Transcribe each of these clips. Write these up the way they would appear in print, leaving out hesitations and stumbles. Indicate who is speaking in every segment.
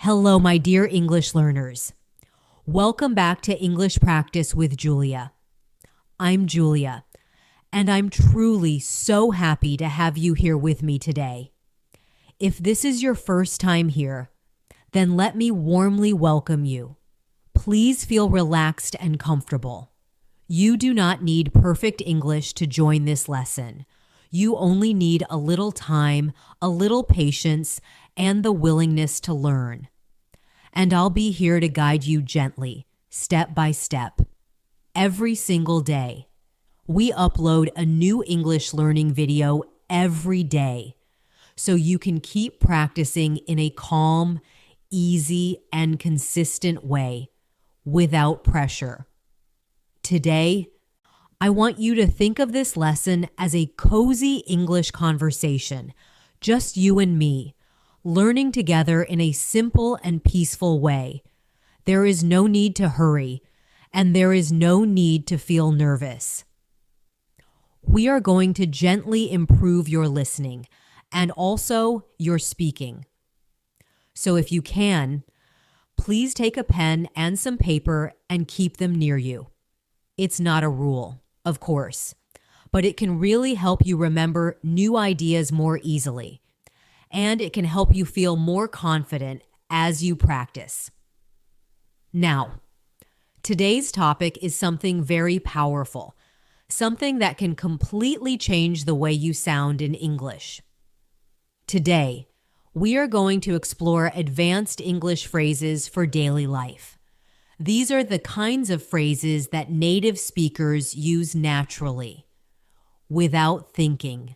Speaker 1: Hello, my dear English learners. Welcome back to English Practice with Julia. I'm Julia, and I'm truly so happy to have you here with me today. If this is your first time here, then let me warmly welcome you. Please feel relaxed and comfortable. You do not need perfect English to join this lesson. You only need a little time, a little patience, and the willingness to learn. And I'll be here to guide you gently, step by step. Every single day, we upload a new English learning video every day, so you can keep practicing in a calm, easy, and consistent way without pressure. Today, I want you to think of this lesson as a cozy English conversation, just you and me, learning together in a simple and peaceful way. There is no need to hurry, and there is no need to feel nervous. We are going to gently improve your listening and also your speaking. So if you can, please take a pen and some paper and keep them near you. It's not a rule, of course, but it can really help you remember new ideas more easily, and it can help you feel more confident as you practice. Now, today's topic is something very powerful, something that can completely change the way you sound in English. Today, we are going to explore advanced English phrases for daily life. These are the kinds of phrases that native speakers use naturally, without thinking,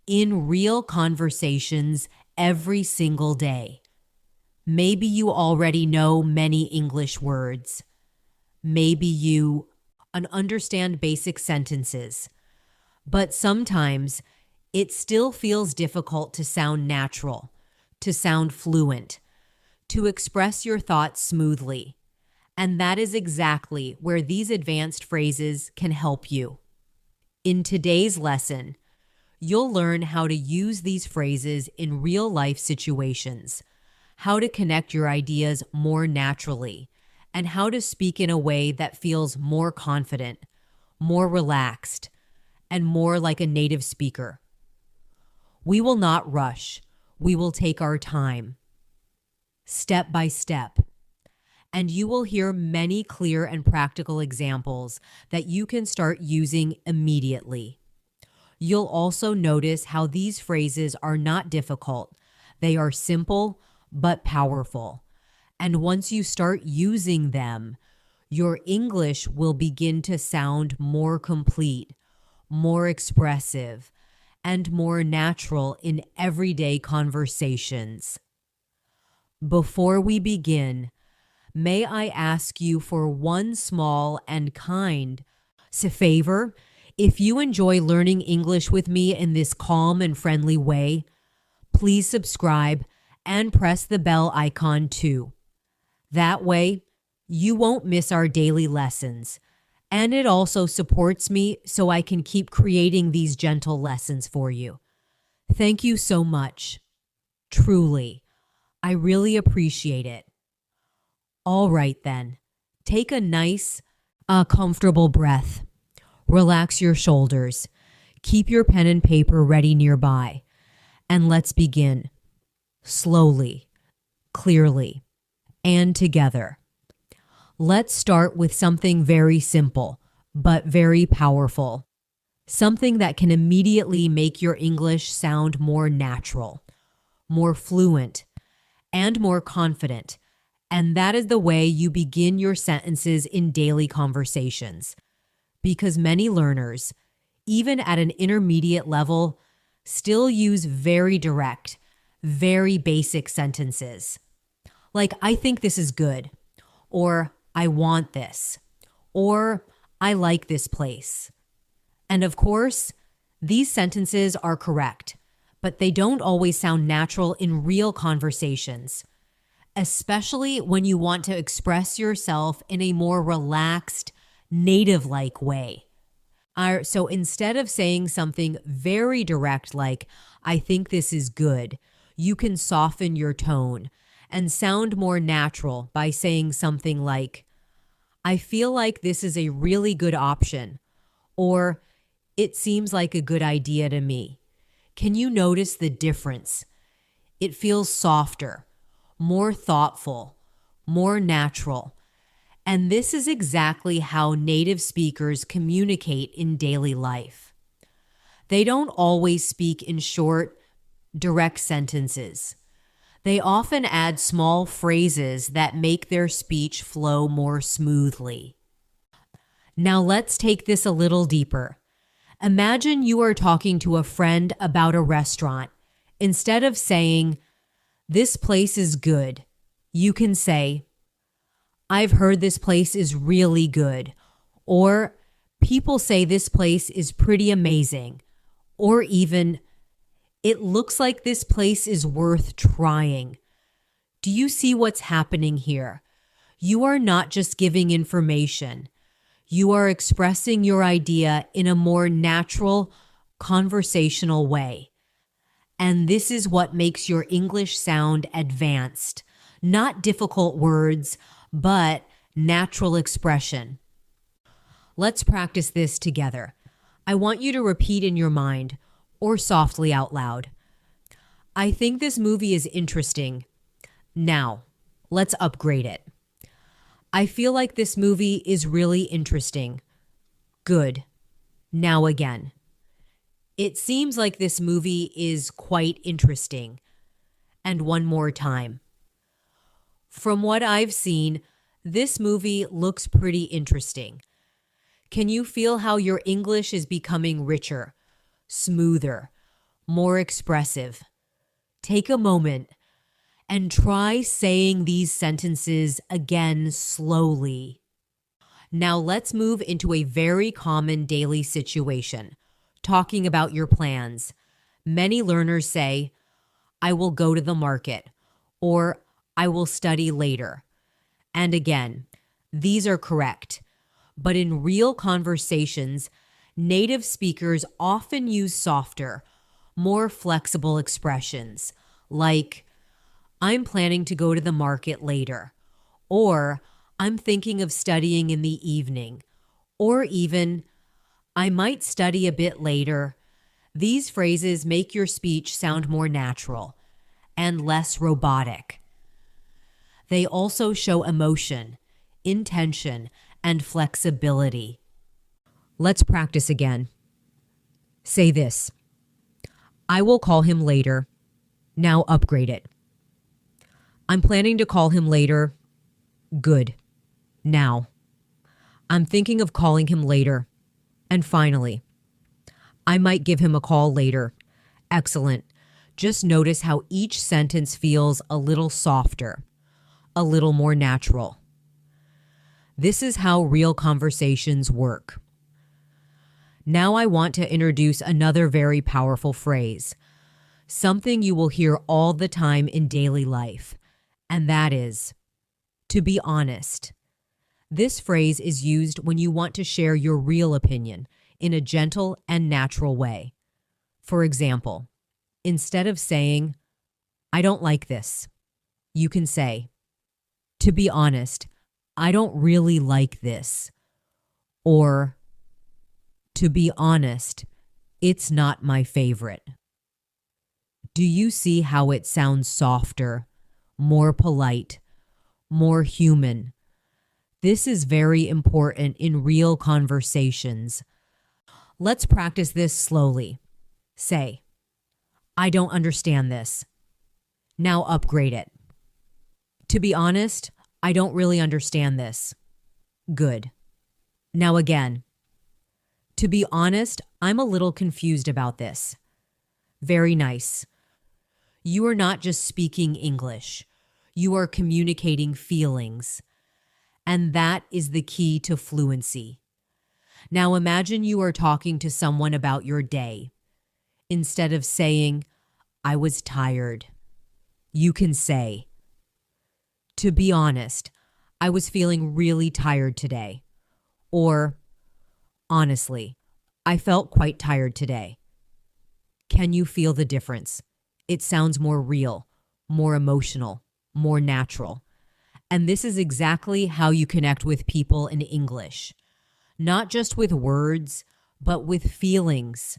Speaker 1: in real conversations every single day. Maybe you already know many English words. Maybe you understand basic sentences. But sometimes it still feels difficult to sound natural, to sound fluent, to express your thoughts smoothly. And that is exactly where these advanced phrases can help you. In today's lesson, you'll learn how to use these phrases in real-life situations, how to connect your ideas more naturally, and how to speak in a way that feels more confident, more relaxed, and more like a native speaker. We will not rush. We will take our time, step by step. And you will hear many clear and practical examples that you can start using immediately. You'll also notice how these phrases are not difficult. They are simple but powerful. And once you start using them, your English will begin to sound more complete, more expressive, and more natural in everyday conversations. Before we begin, may I ask you for one small and kind favor? If you enjoy learning English with me in this calm and friendly way, please subscribe and press the bell icon too. That way, you won't miss our daily lessons, and it also supports me so I can keep creating these gentle lessons for you. Thank you so much. Truly, I really appreciate it. All right then, take a nice, comfortable breath. Relax your shoulders. Keep your pen and paper ready nearby. And let's begin. Slowly, clearly, and together. Let's start with something very simple, but very powerful. Something that can immediately make your English sound more natural, more fluent, and more confident. And that is the way you begin your sentences in daily conversations. Because many learners, even at an intermediate level, still use very direct, very basic sentences. Like, I think this is good, or I want this, or I like this place. And of course, these sentences are correct, but they don't always sound natural in real conversations, especially when you want to express yourself in a more relaxed, native-like way. So instead of saying something very direct like, I think this is good, you can soften your tone and sound more natural by saying something like, I feel like this is a really good option, or it seems like a good idea to me. Can you notice the difference? It feels softer, more thoughtful, more natural. And this is exactly how native speakers communicate in daily life. They don't always speak in short, direct sentences. They often add small phrases that make their speech flow more smoothly. Now let's take this a little deeper. Imagine you are talking to a friend about a restaurant. Instead of saying, "This place is good," you can say, "I've heard this place is really good," or "People say this place is pretty amazing," or even, "It looks like this place is worth trying." Do you see what's happening here? You are not just giving information. You are expressing your idea in a more natural, conversational way. And this is what makes your English sound advanced. Not difficult words, but natural expression. Let's practice this together. I want you to repeat in your mind or softly out loud. I think this movie is interesting. Now, let's upgrade it. I feel like this movie is really interesting. Good. Now again. It seems like this movie is quite interesting. And one more time. From what I've seen, this movie looks pretty interesting. Can you feel how your English is becoming richer, smoother, more expressive? Take a moment and try saying these sentences again slowly. Now let's move into a very common daily situation, talking about your plans. Many learners say, "I will go to the market," or "I will study later." And again, these are correct. But in real conversations, native speakers often use softer, more flexible expressions like, "I'm planning to go to the market later," or "I'm thinking of studying in the evening," or even, "I might study a bit later." These phrases make your speech sound more natural and less robotic. They also show emotion, intention, and flexibility. Let's practice again. Say this. I will call him later. Now upgrade it. I'm planning to call him later. Good. Now. I'm thinking of calling him later. And finally, I might give him a call later. Excellent. Just notice how each sentence feels a little softer, a little more natural. This is how real conversations work. Now I want to introduce another very powerful phrase, something you will hear all the time in daily life, and that is, to be honest. This phrase is used when you want to share your real opinion in a gentle and natural way. For example, instead of saying, "I don't like this," you can say, "To be honest, I don't really like this," or, "To be honest, it's not my favorite." Do you see how it sounds softer, more polite, more human? This is very important in real conversations. Let's practice this slowly. Say, "I don't understand this." Now upgrade it. "To be honest, I don't really understand this." Good. Now again. "To be honest, I'm a little confused about this." Very nice. You are not just speaking English. You are communicating feelings. And that is the key to fluency. Now imagine you are talking to someone about your day. Instead of saying, "I was tired," you can say, "To be honest, I was feeling really tired today." Or, "Honestly, I felt quite tired today." Can you feel the difference? It sounds more real, more emotional. more natural. And this is exactly how you connect with people in English, not just with words, but with feelings.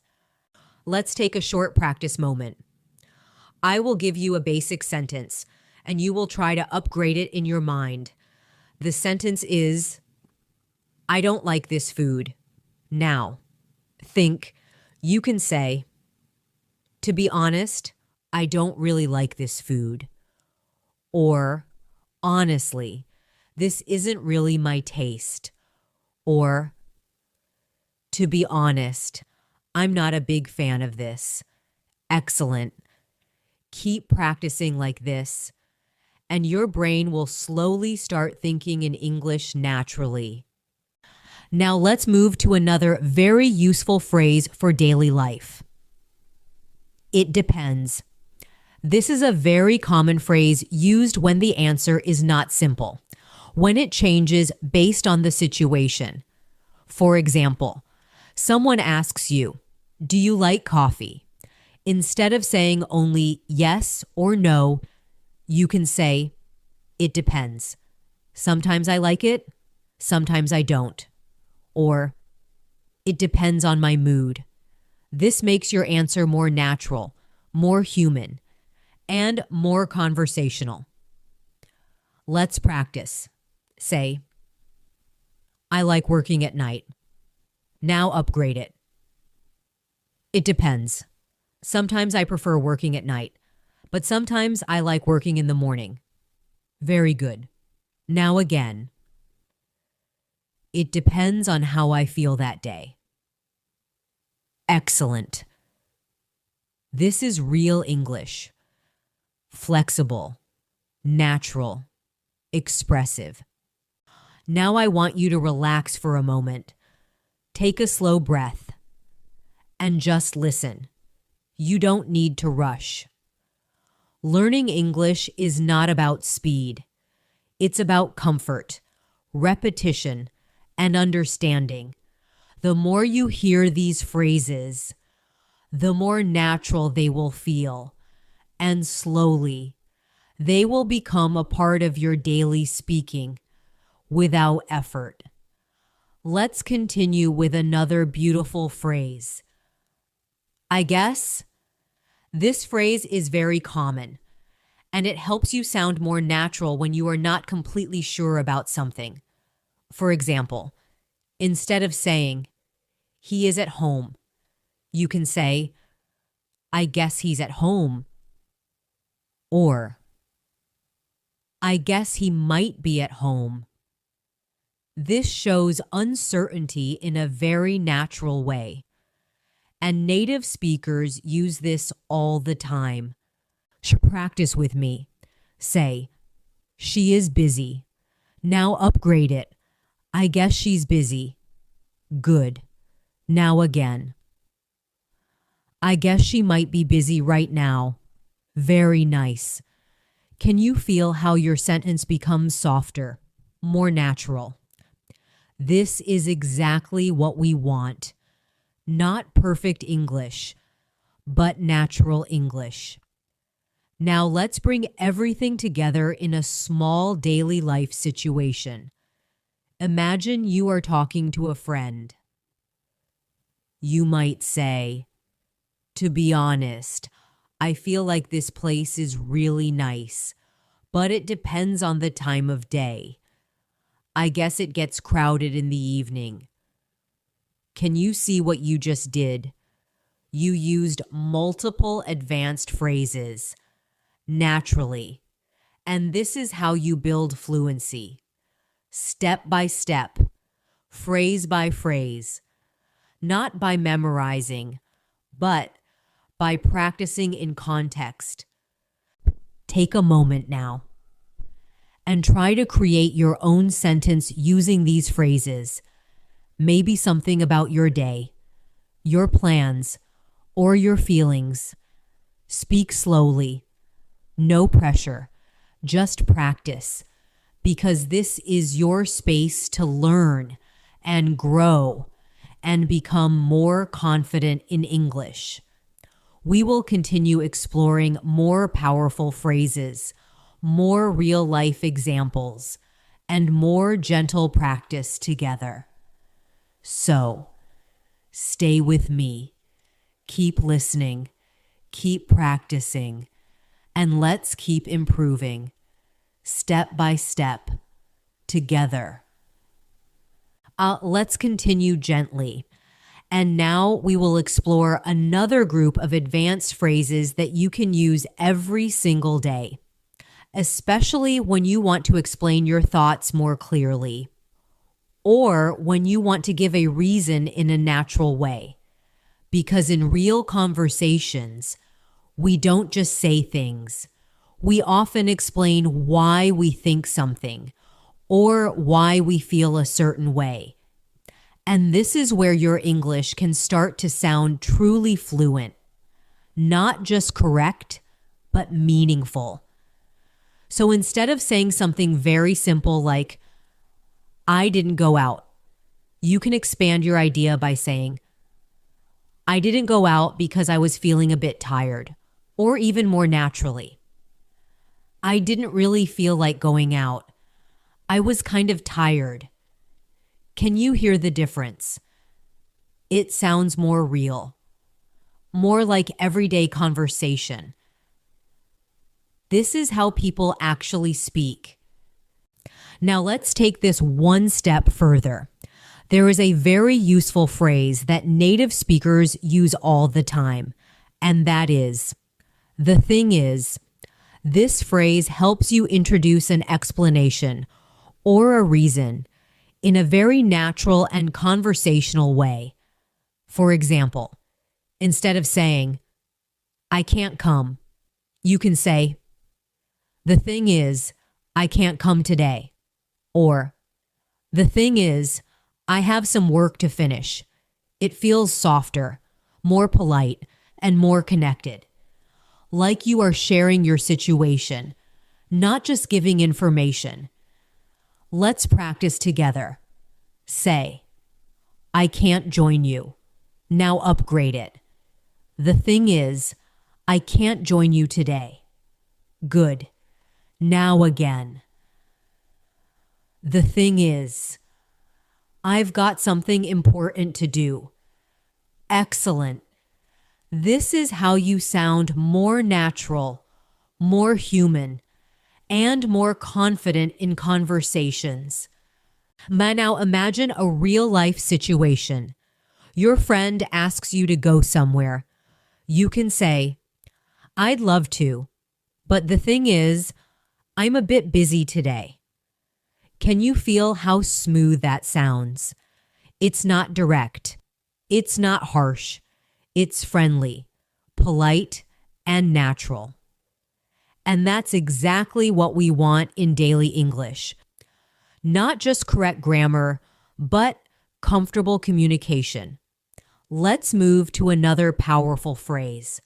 Speaker 1: Let's take a short practice moment. I will give you a basic sentence, and you will try to upgrade it in your mind. The sentence is, I don't like this food. Now, you can say, to be honest, I don't really like this food. Or, honestly, this isn't really my taste. Or, to be honest, I'm not a big fan of this. Excellent. Keep practicing like this, and your brain will slowly start thinking in English naturally. Now let's move to another very useful phrase for daily life. It depends. This is a very common phrase used when the answer is not simple, when it changes based on the situation. For example, someone asks you, do you like coffee? Instead of saying only yes or no, you can say, it depends. Sometimes I like it, sometimes I don't. Or, it depends on my mood. This makes your answer more natural, more human, and more conversational. Let's practice. Say, I like working at night. Now upgrade it. It depends. Sometimes I prefer working at night, but sometimes I like working in the morning. Very good. Now again. It depends on how I feel that day. Excellent. This is real English. Flexible, natural, expressive. Now I want you to relax for a moment. Take a slow breath and just listen. You don't need to rush. Learning English is not about speed. It's about comfort, repetition, and understanding. The more you hear these phrases, the more natural they will feel, and slowly, they will become a part of your daily speaking without effort. Let's continue with another beautiful phrase. I guess. This phrase is very common, and it helps you sound more natural when you are not completely sure about something. For example, instead of saying, he is at home, you can say, I guess he's at home. Or, I guess he might be at home. This shows uncertainty in a very natural way. And native speakers use this all the time. Practice with me. Say, she is busy. Now upgrade it. I guess she's busy. Good. Now again. I guess she might be busy right now. Very nice. Can you feel how your sentence becomes softer, more natural? This is exactly what we want. Not perfect English, but natural English. Now let's bring everything together in a small daily life situation. Imagine you are talking to a friend. You might say, to be honest, I feel like this place is really nice, but it depends on the time of day. I guess it gets crowded in the evening. Can you see what you just did? You used multiple advanced phrases naturally, and this is how you build fluency. Step by step, phrase by phrase, not by memorizing, but by practicing in context. Take a moment now and try to create your own sentence using these phrases. Maybe something about your day, your plans, or your feelings. Speak slowly. No pressure. Just practice. Because this is your space to learn and grow and become more confident in English. We will continue exploring more powerful phrases, more real-life examples, and more gentle practice together. So, stay with me. Keep listening. Keep practicing. And let's keep improving, step by step, together. Let's continue gently. And now we will explore another group of advanced phrases that you can use every single day, especially when you want to explain your thoughts more clearly, or when you want to give a reason in a natural way. Because in real conversations, we don't just say things. We often explain why we think something or why we feel a certain way. And this is where your English can start to sound truly fluent, not just correct, but meaningful. So instead of saying something very simple like, I didn't go out, you can expand your idea by saying, I didn't go out because I was feeling a bit tired, or even more naturally, I didn't really feel like going out. I was kind of tired. Can you hear the difference? It sounds more real, more like everyday conversation. This is how people actually speak. Now let's take this one step further. There is a very useful phrase that native speakers use all the time, and that is, the thing is. This phrase helps you introduce an explanation or a reason in a very natural and conversational way. For example, instead of saying, I can't come, you can say, the thing is, I can't come today. Or, the thing is, I have some work to finish. It feels softer, more polite, and more connected. Like you are sharing your situation, not just giving information. Let's practice together. Say, I can't join you. Now upgrade it. The thing is, I can't join you today. Good. Now again. The thing is, I've got something important to do. Excellent. This is how you sound more natural, more human, and more confident in conversations. Now imagine a real-life situation. Your friend asks you to go somewhere. You can say, I'd love to, but the thing is, I'm a bit busy today. Can you feel how smooth that sounds? It's not direct. It's not harsh. It's friendly, polite, and natural. And that's exactly what we want in daily English. Not just correct grammar, but comfortable communication. Let's move to another powerful phrase.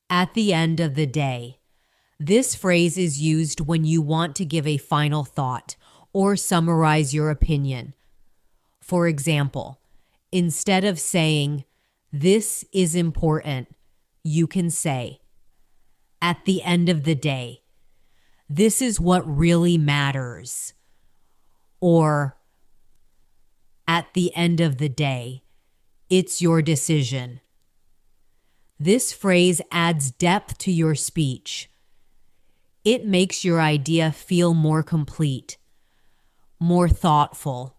Speaker 1: At the end of the day. This phrase is used when you want to give a final thought or summarize your opinion. For example, instead of saying, this is important, you can say, at the end of the day, this is what really matters. Or, at the end of the day, it's your decision. This phrase adds depth to your speech. It makes your idea feel more complete, more thoughtful.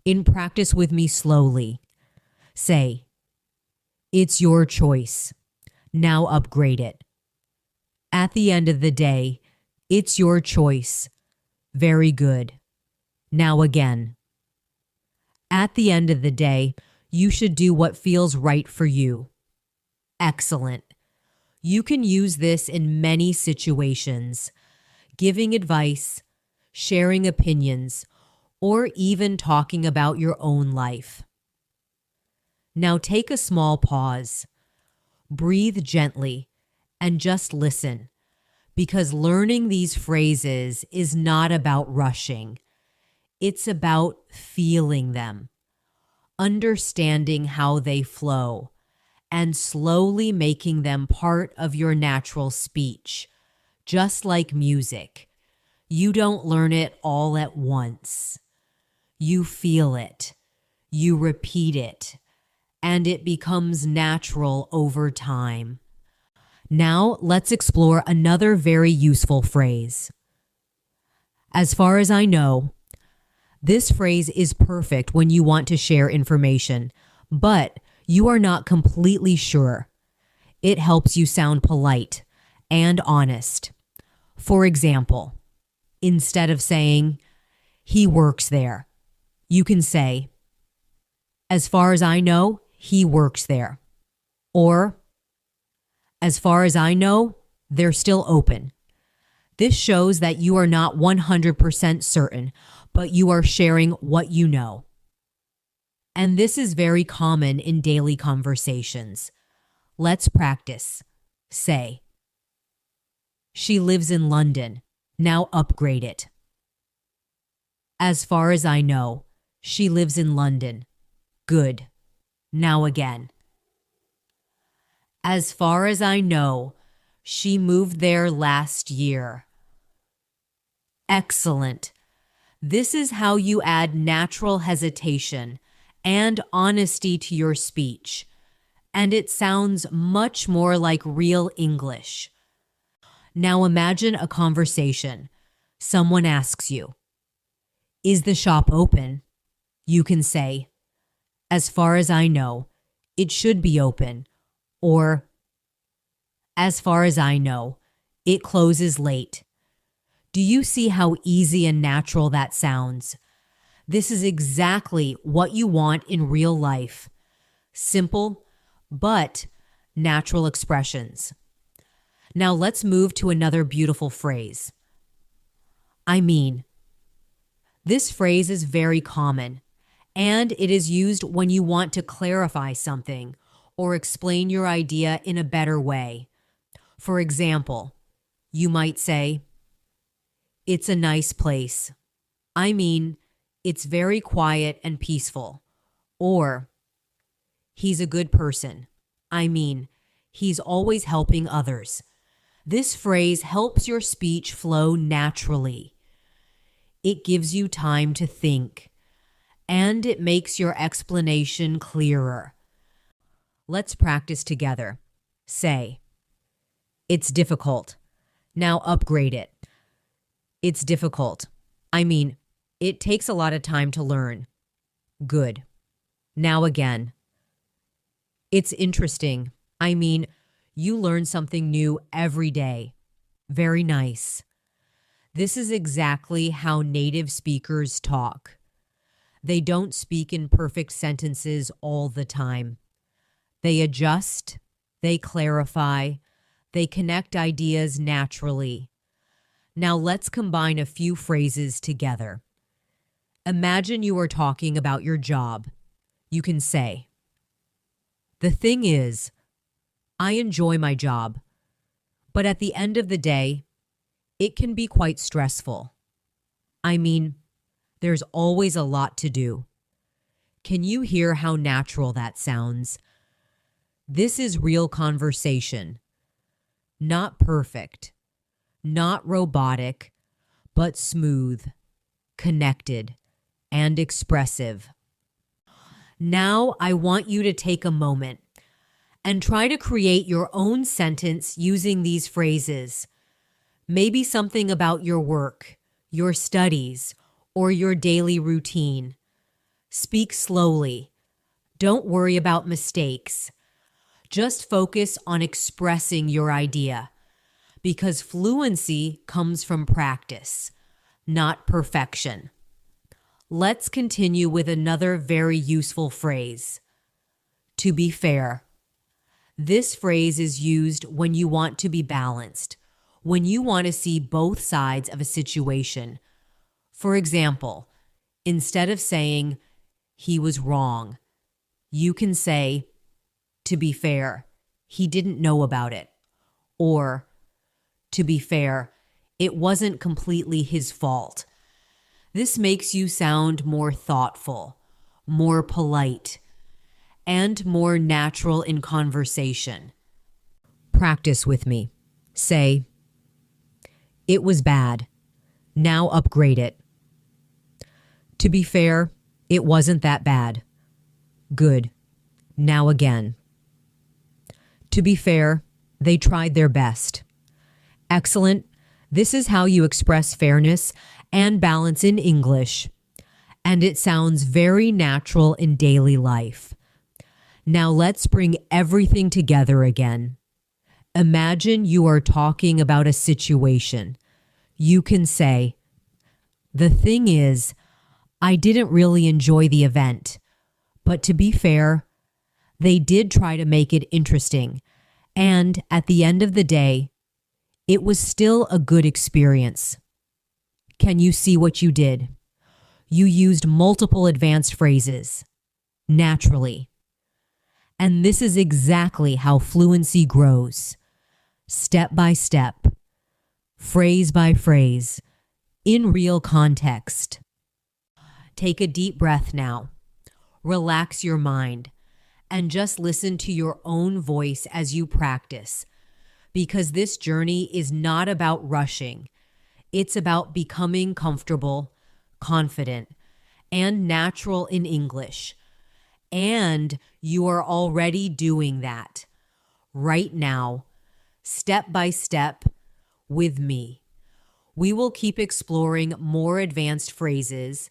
Speaker 1: In practice with me slowly, say, it's your choice. Now upgrade it. At the end of the day, it's your choice. Very good. Now again. At the end of the day, you should do what feels right for you. Excellent. You can use this in many situations, giving advice, sharing opinions, or even talking about your own life. Now take a small pause. Breathe gently and just listen, because learning these phrases is not about rushing. It's about feeling them, understanding how they flow, and slowly making them part of your natural speech, just like music. You don't learn it all at once. You feel it, you repeat it, and it becomes natural over time. Now let's explore another very useful phrase. As far as I know, this phrase is perfect when you want to share information, but you are not completely sure. It helps you sound polite and honest. For example, instead of saying, "He works there," you can say, "As far as I know, he works there." Or, "As far as I know, they're still open." This shows that you are not 100% certain, but you are sharing what you know. And this is very common in daily conversations. Let's practice. Say, "She lives in London. Now upgrade it." As far as I know, she lives in London. Good. Now again. As far as I know, she moved there last year. Excellent. This is how you add natural hesitation and honesty to your speech, and it sounds much more like real English. Now imagine a conversation. Someone asks you, "Is the shop open?" You can say, "As far as I know, it should be open," or, "As far as I know, it closes late." Do you see how easy and natural that sounds? This is exactly what you want in real life. Simple, but natural expressions. Now let's move to another beautiful phrase. I mean. This phrase is very common, and it is used when you want to clarify something or explain your idea in a better way. For example, you might say, "It's a nice place." I mean, it's very quiet and peaceful. Or, "He's a good person." I mean, he's always helping others. This phrase helps your speech flow naturally. It gives you time to think, and it makes your explanation clearer. Let's practice together. Say, "It's difficult. Now upgrade it." It's difficult. I mean, it takes a lot of time to learn. Good. Now again. It's interesting. I mean, you learn something new every day. Very nice. This is exactly how native speakers talk. They don't speak in perfect sentences all the time. They adjust, they clarify, they connect ideas naturally. Now let's combine a few phrases together. Imagine you are talking about your job. You can say, "The thing is, I enjoy my job, but at the end of the day, it can be quite stressful. I mean, there's always a lot to do." Can you hear how natural that sounds? This is real conversation. Not perfect, not robotic, but smooth, connected, and expressive. Now I want you to take a moment and try to create your own sentence using these phrases. Maybe something about your work, your studies, or your daily routine. Speak slowly. Don't worry about mistakes. Just focus on expressing your idea, because fluency comes from practice, not perfection. Let's continue with another very useful phrase. To be fair. This phrase is used when you want to be balanced, when you want to see both sides of a situation. For example, instead of saying, "He was wrong," you can say, "To be fair, he didn't know about it." Or, "To be fair, it wasn't completely his fault." This makes you sound more thoughtful, more polite, and more natural in conversation. Practice with me. Say, It was bad. Now upgrade it. To be fair, it wasn't that bad. Good. Now again. To be fair, they tried their best. Excellent. This is how you express fairness and balance in English. And it sounds very natural in daily life. Now let's bring everything together again. Imagine you are talking about a situation. You can say, "The thing is, I didn't really enjoy the event, but to be fair, they did try to make it interesting, and at the end of the day, it was still a good experience." Can you see what you did? You used multiple advanced phrases, naturally. And this is exactly how fluency grows, step by step, phrase by phrase, in real context. Take a deep breath now. Relax your mind and just listen to your own voice as you practice, because this journey is not about rushing. It's about becoming comfortable, confident, and natural in English. And you are already doing that right now, step by step, with me. We will keep exploring more advanced phrases,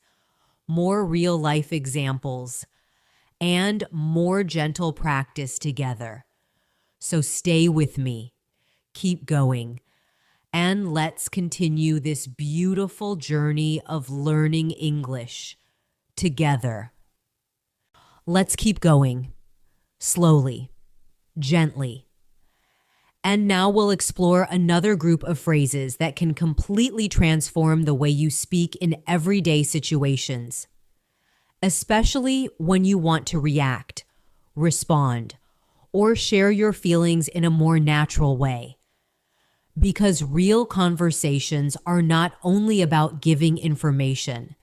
Speaker 1: more real-life examples, and more gentle practice together. So stay with me, keep going, and let's continue this beautiful journey of learning English together. Let's keep going, slowly, gently. And now we'll explore another group of phrases that can completely transform the way you speak in everyday situations, especially when you want to react, respond, or share your feelings in a more natural way. Because real conversations are not only about giving information,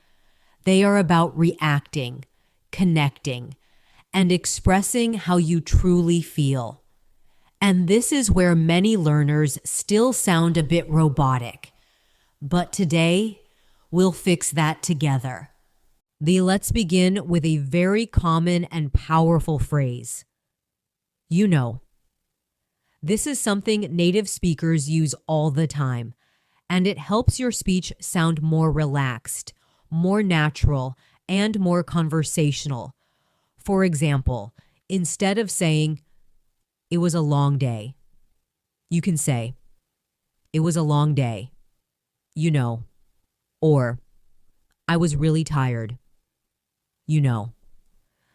Speaker 1: they are about reacting, connecting, and expressing how you truly feel. And this is where many learners still sound a bit robotic. But today, we'll fix that together. Let's begin with a very common and powerful phrase. You know. This is something native speakers use all the time, and it helps your speech sound more relaxed, more natural, and more conversational. For example, instead of saying, "It was a long day," you can say, "It was a long day, you know," or "I was really tired, you know."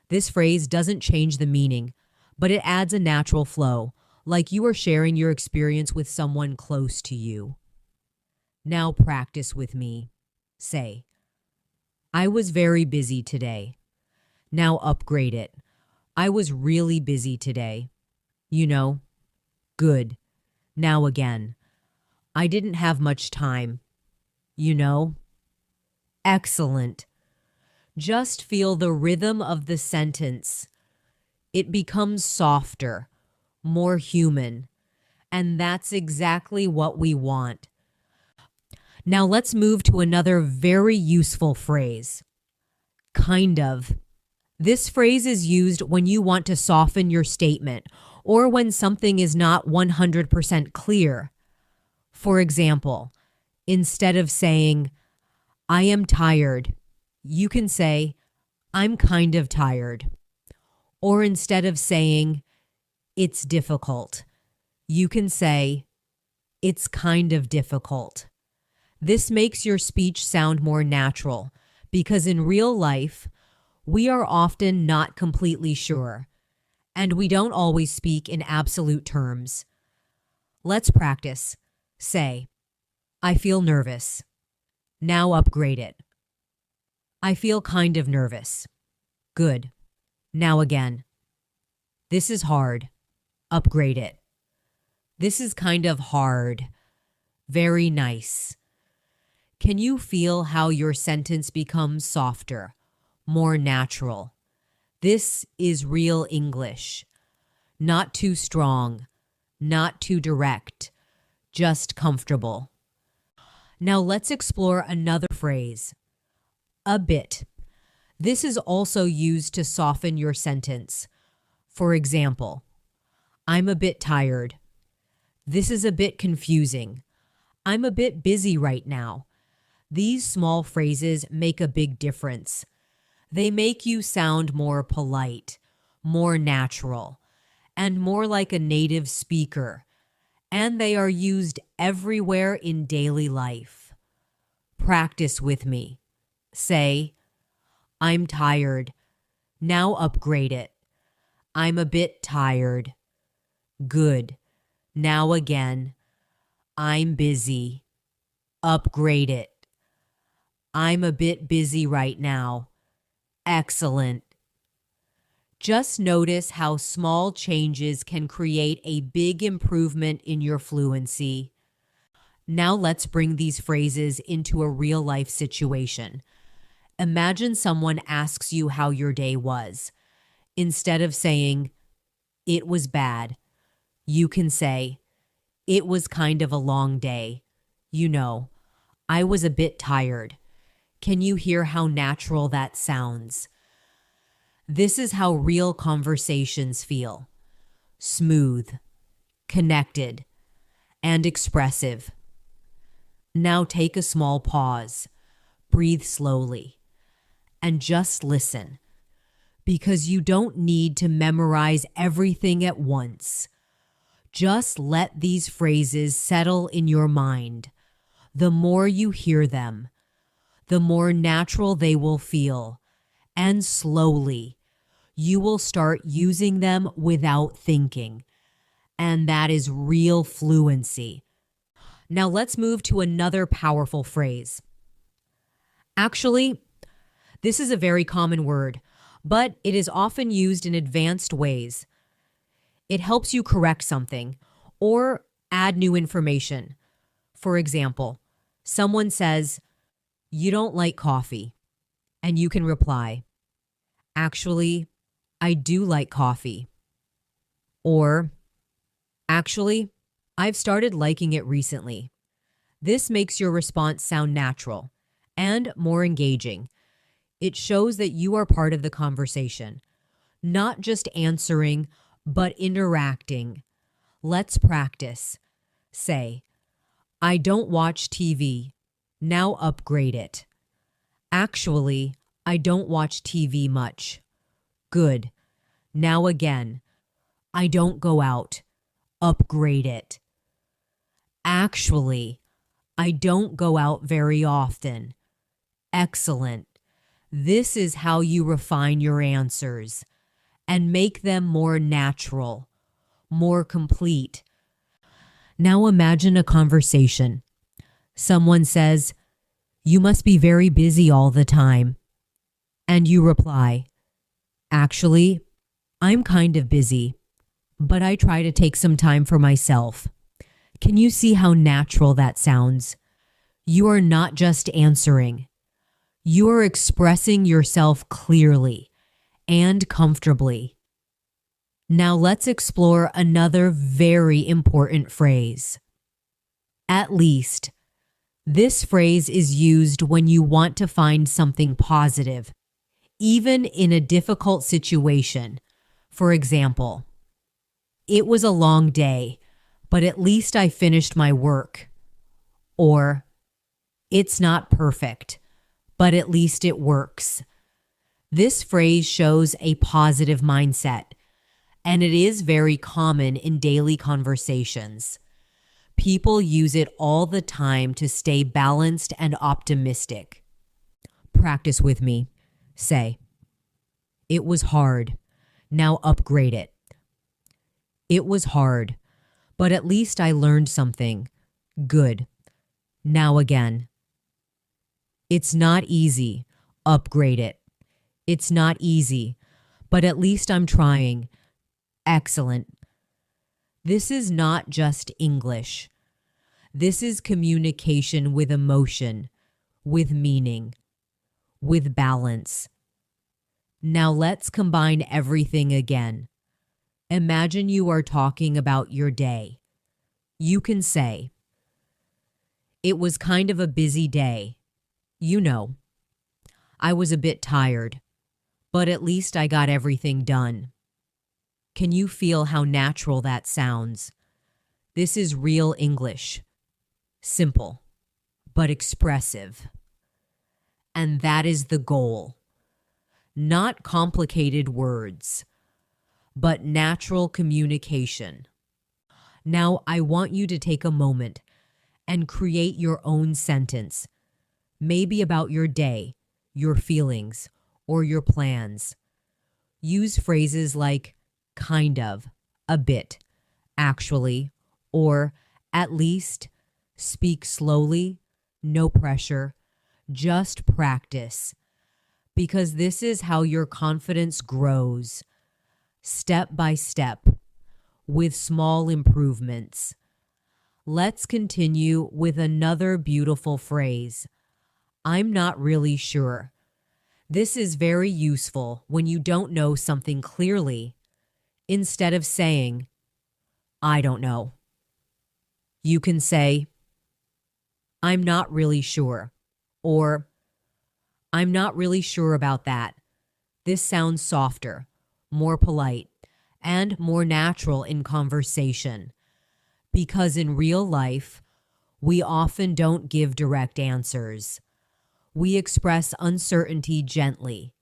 Speaker 1: This phrase doesn't change the meaning, but it adds a natural flow, like you are sharing your experience with someone close to you. Now practice with me. Say, "I was very busy today." Now upgrade it. "I was really busy today. You know." Good. Now again. "I didn't have much time. You know." Excellent. Just feel the rhythm of the sentence. It becomes softer, more human, and that's exactly what we want. Now let's move to another very useful phrase. Kind of. This phrase is used when you want to soften your statement or when something is not 100% clear. For example, instead of saying, "I am tired," you can say, "I'm kind of tired." Or instead of saying, "It's difficult," you can say, "It's kind of difficult." This makes your speech sound more natural because in real life, we are often not completely sure, and we don't always speak in absolute terms. Let's practice. Say, "I feel nervous." Now upgrade it. "I feel kind of nervous." Good. Now again. "This is hard." Upgrade it. "This is kind of hard." Very nice. Can you feel how your sentence becomes softer, more natural? This is real English. Not too strong, not too direct, just comfortable. Now let's explore another phrase, a bit. This is also used to soften your sentence. For example, I'm a bit tired. This is a bit confusing. I'm a bit busy right now. These small phrases make a big difference. They make you sound more polite, more natural, and more like a native speaker. And they are used everywhere in daily life. Practice with me. Say, I'm tired. Now upgrade it. I'm a bit tired. Good. Now again. I'm busy. Upgrade it. I'm a bit busy right now. Excellent. Just notice how small changes can create a big improvement in your fluency. Now let's bring these phrases into a real-life situation. Imagine someone asks you how your day was. Instead of saying, it was bad, you can say, it was kind of a long day. You know, I was a bit tired. Can you hear how natural that sounds? This is how real conversations feel. Smooth, connected, and expressive. Now take a small pause. Breathe slowly. And just listen. Because you don't need to memorize everything at once. Just let these phrases settle in your mind. The more you hear them, the more natural they will feel. And slowly, you will start using them without thinking. And that is real fluency. Now let's move to another powerful phrase. Actually, this is a very common word, but it is often used in advanced ways. It helps you correct something or add new information. For example, someone says, you don't like coffee, and you can reply, actually, I do like coffee. Or, actually, I've started liking it recently. This makes your response sound natural and more engaging. It shows that you are part of the conversation, not just answering, but interacting. Let's practice. Say, I don't watch TV. Now upgrade it. Actually, I don't watch TV much. Good. Now again. I don't go out. Upgrade it. Actually, I don't go out very often. Excellent. This is how you refine your answers and make them more natural, more complete. Now imagine a conversation. Someone says, you must be very busy all the time. And you reply, actually, I'm kind of busy, but I try to take some time for myself. Can you see how natural that sounds? You are not just answering. You are expressing yourself clearly and comfortably. Now let's explore another very important phrase. At least. This phrase is used when you want to find something positive, even in a difficult situation. For example, it was a long day, but at least I finished my work. Or, it's not perfect, but at least it works. This phrase shows a positive mindset, and it is very common in daily conversations. People use it all the time to stay balanced and optimistic. Practice with me. Say, it was hard. Now upgrade it. It was hard, but at least I learned something. Good. Now again. It's not easy. Upgrade it. It's not easy, but at least I'm trying. Excellent. This is not just English. This is communication with emotion, with meaning, with balance. Now let's combine everything again. Imagine you are talking about your day. You can say, It was kind of a busy day. You know, I was a bit tired, but at least I got everything done. Can you feel how natural that sounds? This is real English. Simple, but expressive. And that is the goal. Not complicated words, but natural communication. Now, I want you to take a moment and create your own sentence, maybe about your day, your feelings, or your plans. Use phrases like kind of, a bit, actually, or at least. Speak slowly, no pressure, just practice. Because this is how your confidence grows, step by step, with small improvements. Let's continue with another beautiful phrase. I'm not really sure. This is very useful when you don't know something clearly. Instead of saying, I don't know, you can say, I'm not really sure, or I'm not really sure about that. This sounds softer, more polite, and more natural in conversation. Because in real life, we often don't give direct answers. We express uncertainty gently.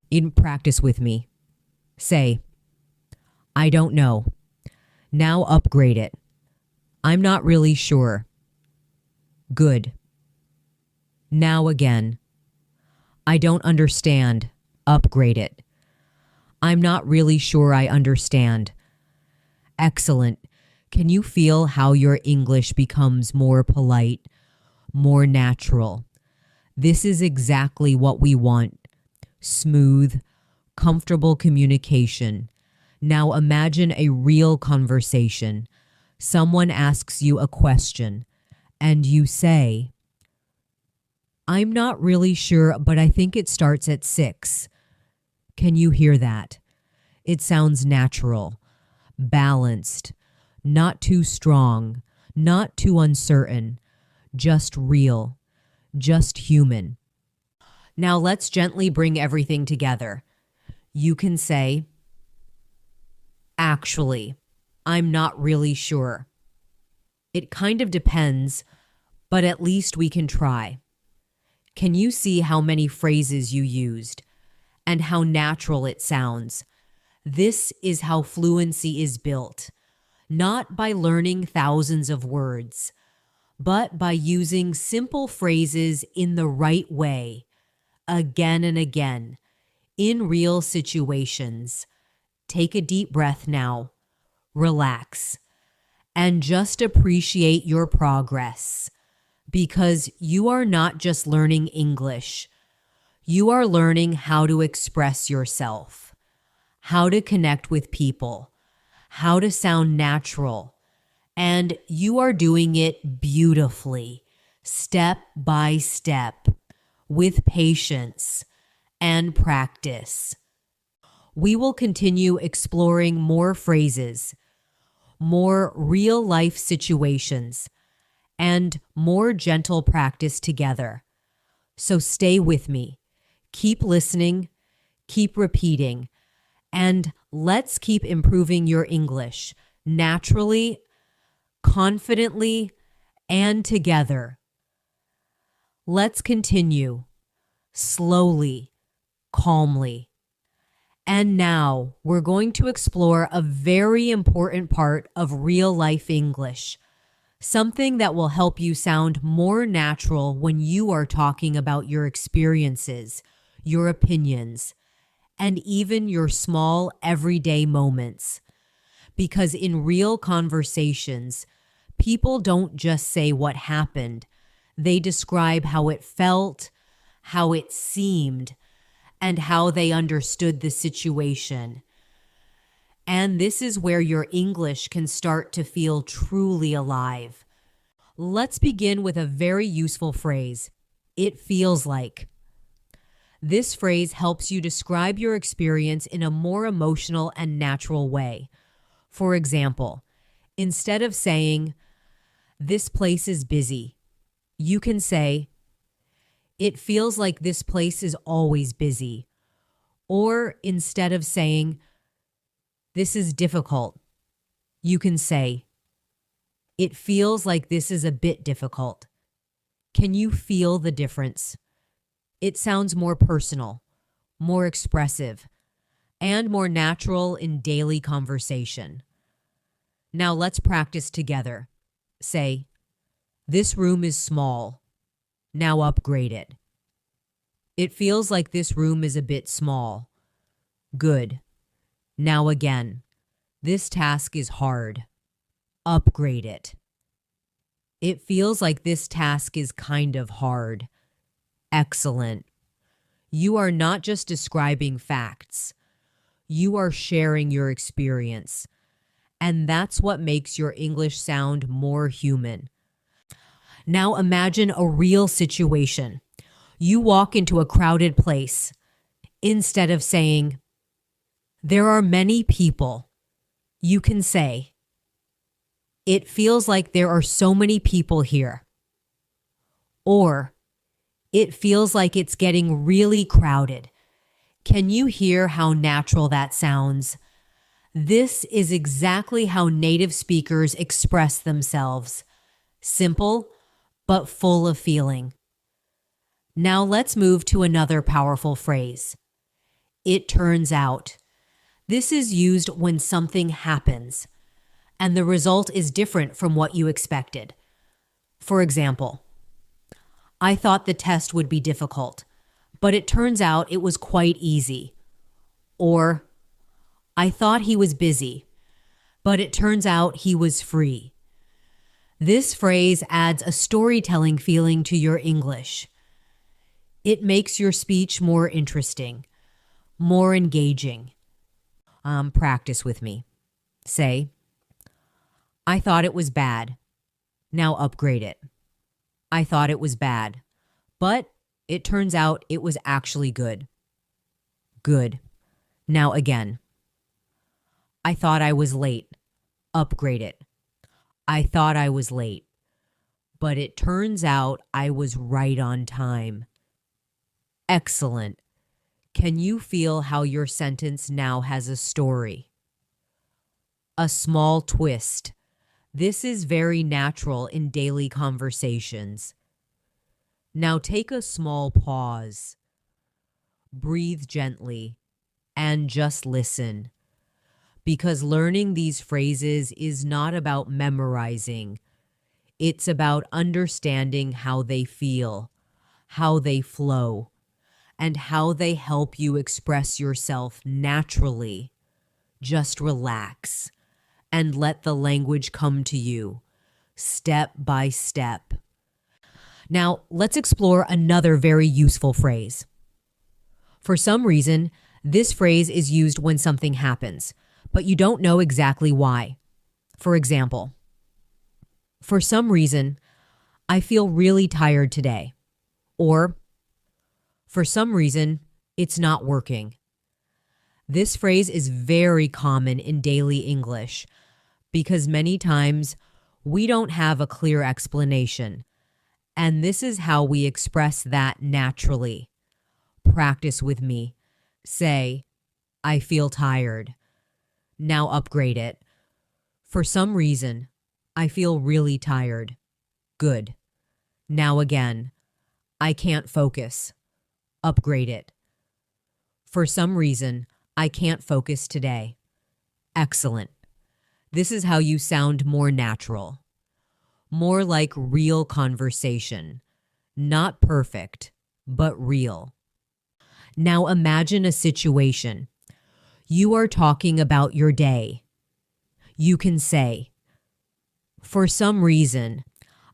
Speaker 1: In practice with me, say, I don't know. Now upgrade it. I'm not really sure. Good. Now again. I don't understand. Upgrade it. I'm not really sure I understand. Excellent. Can you feel how your English becomes more polite, more natural? This is exactly what we want. Smooth, comfortable communication. Now imagine a real conversation. Someone asks you a question, and you say, I'm not really sure, but I think it starts at 6. Can you hear that? It sounds natural, balanced, not too strong, not too uncertain, just real, just human. Now let's gently bring everything together. You can say, actually, I'm not really sure. It kind of depends, but at least we can try. Can you see how many phrases you used and how natural it sounds? This is how fluency is built, not by learning thousands of words, but by using simple phrases in the right way, again and again, in real situations. Take a deep breath now, relax, and just appreciate your progress. Because you are not just learning English. You are learning how to express yourself, how to connect with people, how to sound natural. And you are doing it beautifully, step by step, with patience and practice. We will continue exploring more phrases, more real-life situations, and more gentle practice together. So stay with me. Keep listening, keep repeating, and let's keep improving your English naturally, confidently, and together. Let's continue slowly, calmly. And now we're going to explore a very important part of real-life English. Something that will help you sound more natural when you are talking about your experiences, your opinions, and even your small everyday moments. Because in real conversations, people don't just say what happened. They describe how it felt, how it seemed, and how they understood the situation. And this is where your English can start to feel truly alive. Let's begin with a very useful phrase. It feels like. This phrase helps you describe your experience in a more emotional and natural way. For example, instead of saying, this place is busy, You can say, it feels like this place is always busy. Or instead of saying, this is difficult, you can say, it feels like this is a bit difficult. Can you feel the difference? It sounds more personal, more expressive, and more natural in daily conversation. Now let's practice together. Say, this room is small. Now upgrade it. It feels like this room is a bit small. Good. Now again. This task is hard. Upgrade it. It feels like this task is kind of hard. Excellent. You are not just describing facts. You are sharing your experience. And that's what makes your English sound more human. Now imagine a real situation. You walk into a crowded place. Instead of saying, there are many people, you can say, it feels like there are so many people here. Or, it feels like it's getting really crowded. Can you hear how natural that sounds? This is exactly how native speakers express themselves. Simple, but full of feeling. Now let's move to another powerful phrase. It turns out. This is used when something happens, and the result is different from what you expected. For example, I thought the test would be difficult, but it turns out it was quite easy. Or, I thought he was busy, but it turns out he was free. This phrase adds a storytelling feeling to your English. It makes your speech more interesting, more engaging. Practice with me. Say, I thought it was bad. Now upgrade it. I thought it was bad, but it turns out it was actually good. Good. Now again. I thought I was late. Upgrade it. I thought I was late, but it turns out I was right on time. Excellent. Can you feel how your sentence now has a story? A small twist. This is very natural in daily conversations. Now take a small pause. Breathe gently and just listen. Because learning these phrases is not about memorizing. It's about understanding how they feel, how they flow, and how they help you express yourself naturally. Just relax and let the language come to you, step by step. Now, let's explore another very useful phrase. For some reason, this phrase is used when something happens, but you don't know exactly why. For example, for some reason, I feel really tired today. Or, for some reason, it's not working. This phrase is very common in daily English because many times we don't have a clear explanation, and this is how we express that naturally. Practice with me. Say, I feel tired. Now upgrade it. For some reason, I feel really tired. Good. Now again, I can't focus. Upgrade it. For some reason, I can't focus today. Excellent. This is how you sound more natural. More like real conversation. Not perfect, but real. Now imagine a situation. You are talking about your day. You can say, for some reason,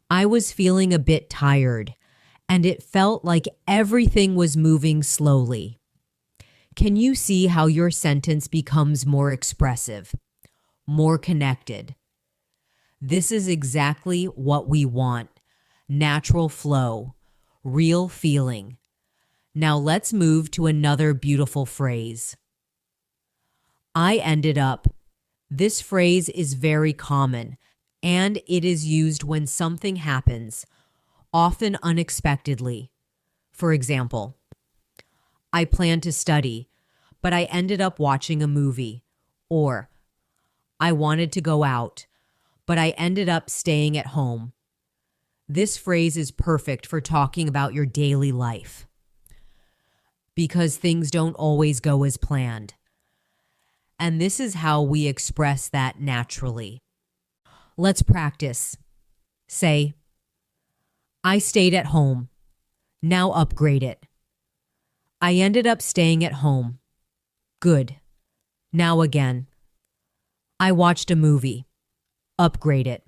Speaker 1: I was feeling a bit tired, and it felt like everything was moving slowly. Can you see how your sentence becomes more expressive, more connected? This is exactly what we want. Natural flow, real feeling. Now let's move to another beautiful phrase. I ended up. This phrase is very common, and it is used when something happens often unexpectedly. For example, I planned to study, but I ended up watching a movie. Or, I wanted to go out, but I ended up staying at home. This phrase is perfect for talking about your daily life because things don't always go as planned. And this is how we express that naturally. Let's practice. Say, I stayed at home. Now upgrade it. I ended up staying at home. Good. Now again. I watched a movie. Upgrade it.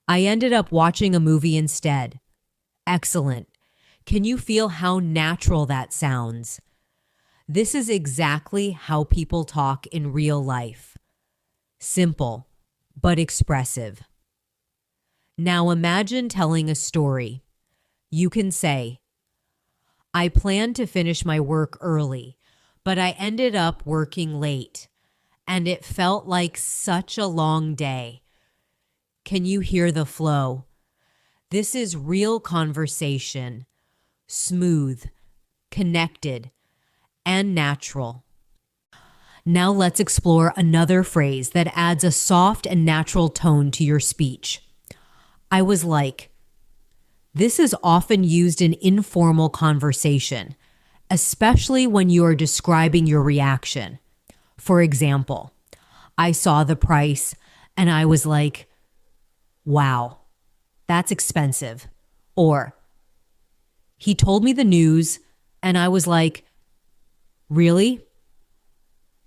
Speaker 1: I ended up watching a movie instead. Excellent. Can you feel how natural that sounds? This is exactly how people talk in real life. Simple, but expressive. Now imagine telling a story. You can say, I planned to finish my work early, but I ended up working late, and it felt like such a long day. Can you hear the flow? This is real conversation, smooth, connected, and natural. Now let's explore another phrase that adds a soft and natural tone to your speech. I was like. This is often used in informal conversation, especially when you are describing your reaction. For example, I saw the price and I was like, wow, that's expensive. Or, he told me the news and I was like, really?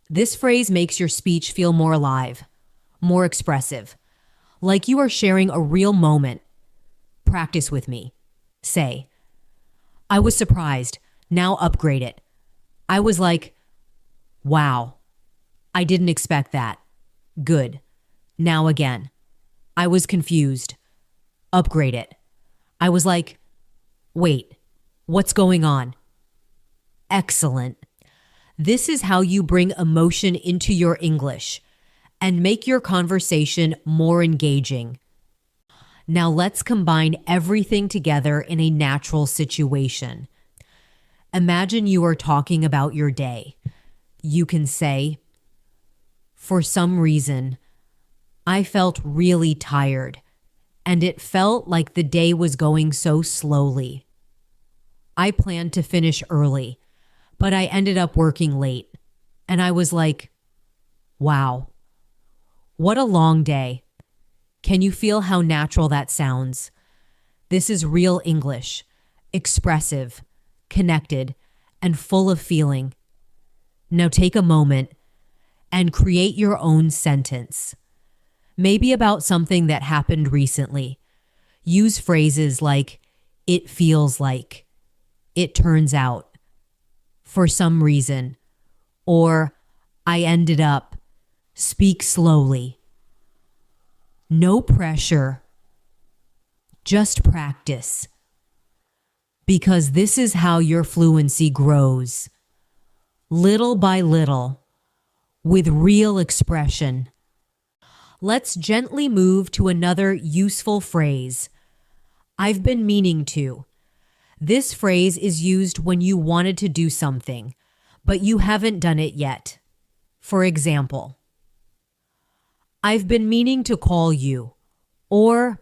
Speaker 1: This phrase makes your speech feel more alive, more expressive, like you are sharing a real moment. Practice with me. Say, I was surprised. Now upgrade it. I was like, wow, I didn't expect that. Good. Now again. I was confused. Upgrade it. I was like, wait, what's going on? Excellent. This is how you bring emotion into your English and make your conversation more engaging. Now let's combine everything together in a natural situation. Imagine you are talking about your day. You can say, for some reason, I felt really tired, and it felt like the day was going so slowly. I planned to finish early, but I ended up working late, and I was like, wow, what a long day. Can you feel how natural that sounds? This is real English, expressive, connected, and full of feeling. Now take a moment and create your own sentence. Maybe about something that happened recently. Use phrases like, it feels like, it turns out, for some reason, or I ended up. Speak slowly. No pressure, just practice. Because this is how your fluency grows. Little by little, with real expression. Let's gently move to another useful phrase. I've been meaning to. This phrase is used when you wanted to do something, but you haven't done it yet. For example, I've been meaning to call you, or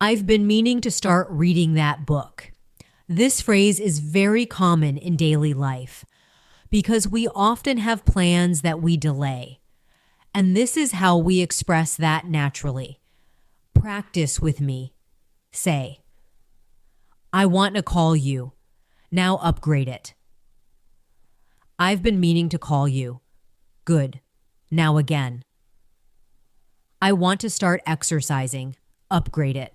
Speaker 1: I've been meaning to start reading that book. This phrase is very common in daily life because we often have plans that we delay. And this is how we express that naturally. Practice with me. Say, I want to call you. Now upgrade it. I've been meaning to call you. Good. Now again. I want to start exercising. Upgrade it.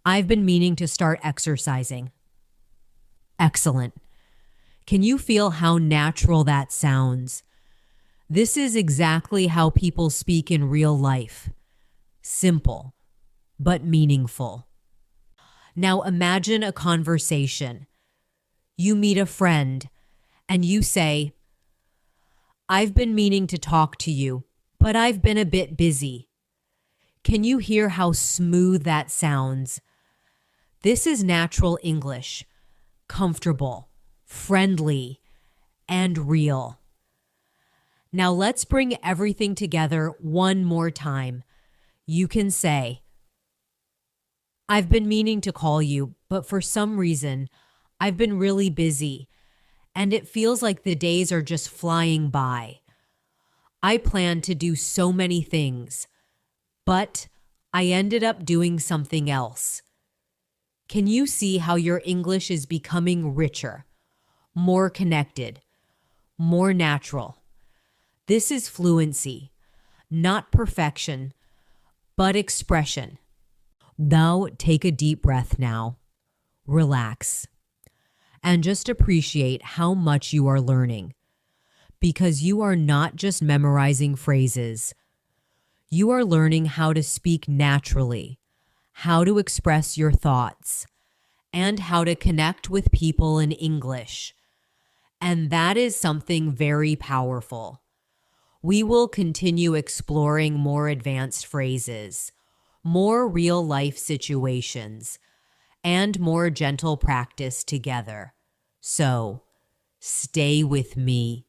Speaker 1: I've been meaning to start exercising. Excellent. Can you feel how natural that sounds? This is exactly how people speak in real life. Simple, but meaningful. Now imagine a conversation. You meet a friend and you say, I've been meaning to talk to you, but I've been a bit busy. Can you hear how smooth that sounds? This is natural English, comfortable, friendly, and real. Now let's bring everything together one more time. You can say, I've been meaning to call you, but for some reason, I've been really busy, and it feels like the days are just flying by. I planned to do so many things, but I ended up doing something else. Can you see how your English is becoming richer, more connected, more natural? This is fluency, not perfection, but expression. Now take a deep breath now. Relax. And just appreciate how much you are learning. Because you are not just memorizing phrases. You are learning how to speak naturally, how to express your thoughts, and how to connect with people in English. And that is something very powerful. We will continue exploring more advanced phrases, more real-life situations, and more gentle practice together. So, stay with me,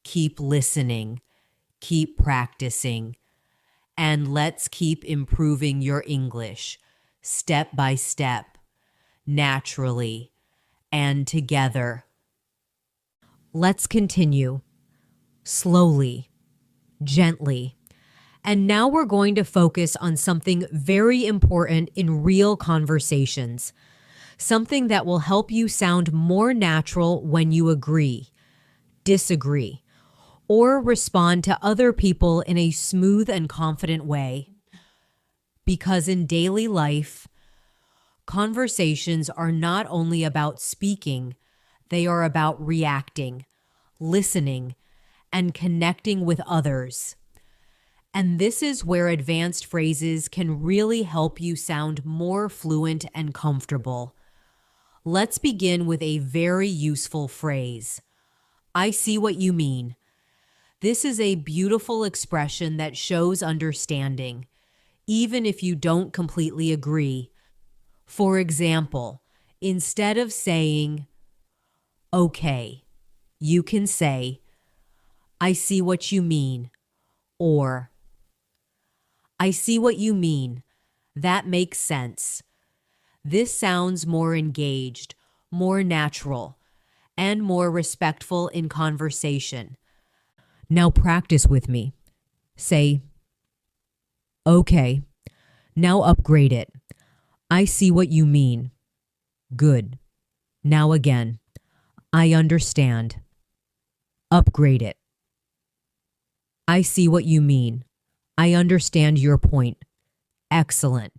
Speaker 1: keep listening, keep practicing, and let's keep improving your English, step by step, naturally, and together. Let's continue, slowly, gently. And now we're going to focus on something very important in real conversations, something that will help you sound more natural when you agree, disagree, or respond to other people in a smooth and confident way. Because in daily life, conversations are not only about speaking, they are about reacting, listening, and connecting with others. And this is where advanced phrases can really help you sound more fluent and comfortable. Let's begin with a very useful phrase. I see what you mean. This is a beautiful expression that shows understanding, even if you don't completely agree. For example, instead of saying, okay, you can say, I see what you mean, or I see what you mean. That makes sense. This sounds more engaged, more natural, and more respectful in conversation. Now practice with me. Say, okay, now upgrade it. I see what you mean. Good. Now again. I understand. Upgrade it. I see what you mean. I understand your point. Excellent.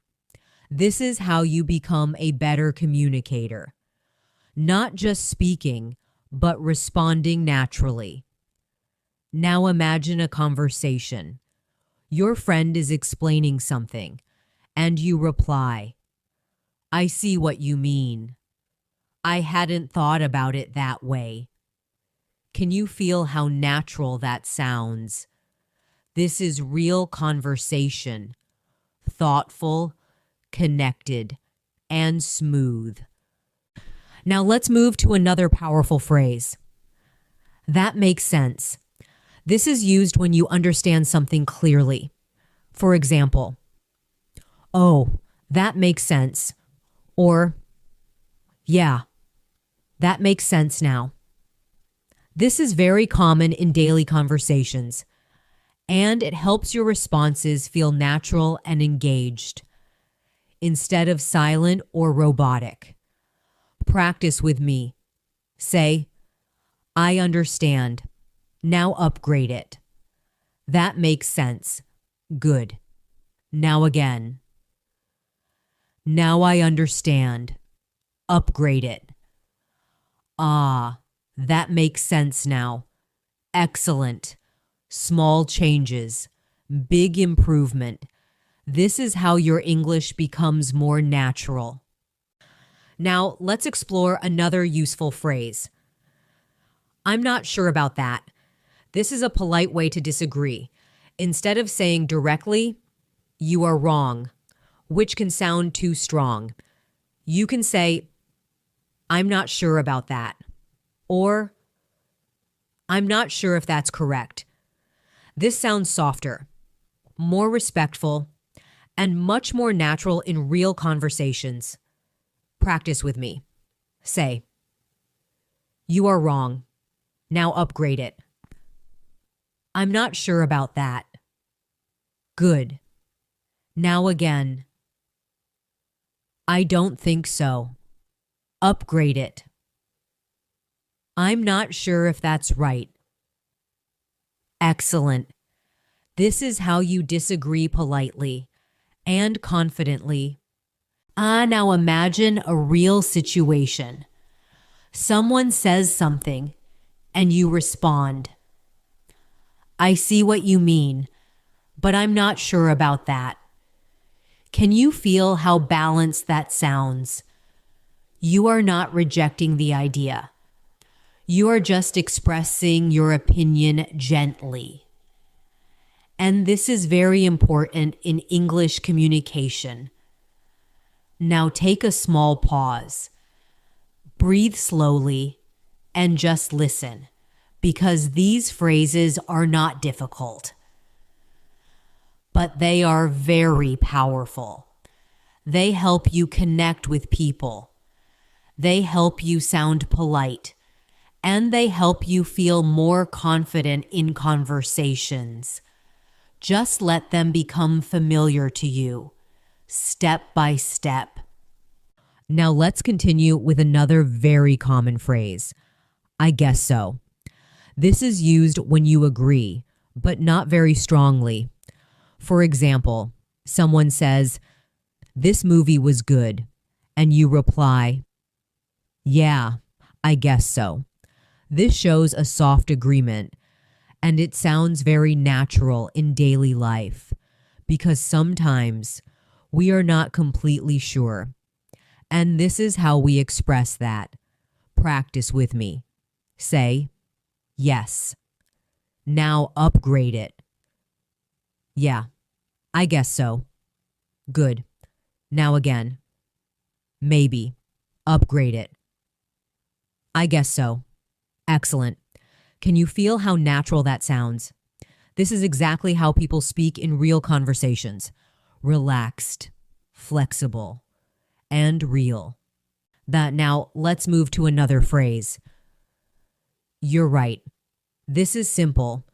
Speaker 1: This is how you become a better communicator. Not just speaking, but responding naturally. Now imagine a conversation. Your friend is explaining something, and you reply, I see what you mean. I hadn't thought about it that way. Can you feel how natural that sounds? This is real conversation, thoughtful, connected, and smooth. Now let's move to another powerful phrase. That makes sense. This is used when you understand something clearly. For example, oh, that makes sense. Or, yeah, that makes sense now. This is very common in daily conversations, and it helps your responses feel natural and engaged, instead of silent or robotic. Practice with me. Say, I understand. Now upgrade it. That makes sense. Good. Now again. Now I understand. Upgrade it. Ah, that makes sense now. Excellent. Small changes. Big improvement. This is how your English becomes more natural. Now, let's explore another useful phrase. I'm not sure about that. This is a polite way to disagree. Instead of saying directly, you are wrong, which can sound too strong, You can say, I'm not sure about that. Or, I'm not sure if that's correct. This sounds softer, more respectful, and much more natural in real conversations. Practice with me. Say, you are wrong. Now upgrade it. I'm not sure about that. Good. Now again. I don't think so. Upgrade it. I'm not sure if that's right. Excellent. This is how you disagree politely and confidently. Now imagine a real situation. Someone says something and you respond. I see what you mean, but I'm not sure about that. Can you feel how balanced that sounds? You are not rejecting the idea. You are just expressing your opinion gently. And this is very important in English communication. Now take a small pause. Breathe slowly and just listen, because these phrases are not difficult. But they are very powerful. They help you connect with people. They help you sound polite. And they help you feel more confident in conversations. Just let them become familiar to you, step by step. Now let's continue with another very common phrase. I guess so. This is used when you agree, but not very strongly. For example, someone says, this movie was good, and you reply, yeah, I guess so. This shows a soft agreement, and it sounds very natural in daily life because sometimes we are not completely sure. And this is how we express that. Practice with me. Say, yes. Now upgrade it. Yeah, I guess so. Good. Now again. Maybe. Upgrade it. I guess so. Excellent. Can you feel how natural that sounds? This is exactly how people speak in real conversations. Relaxed, flexible, and real. Now let's move to another phrase. You're right. This is simple,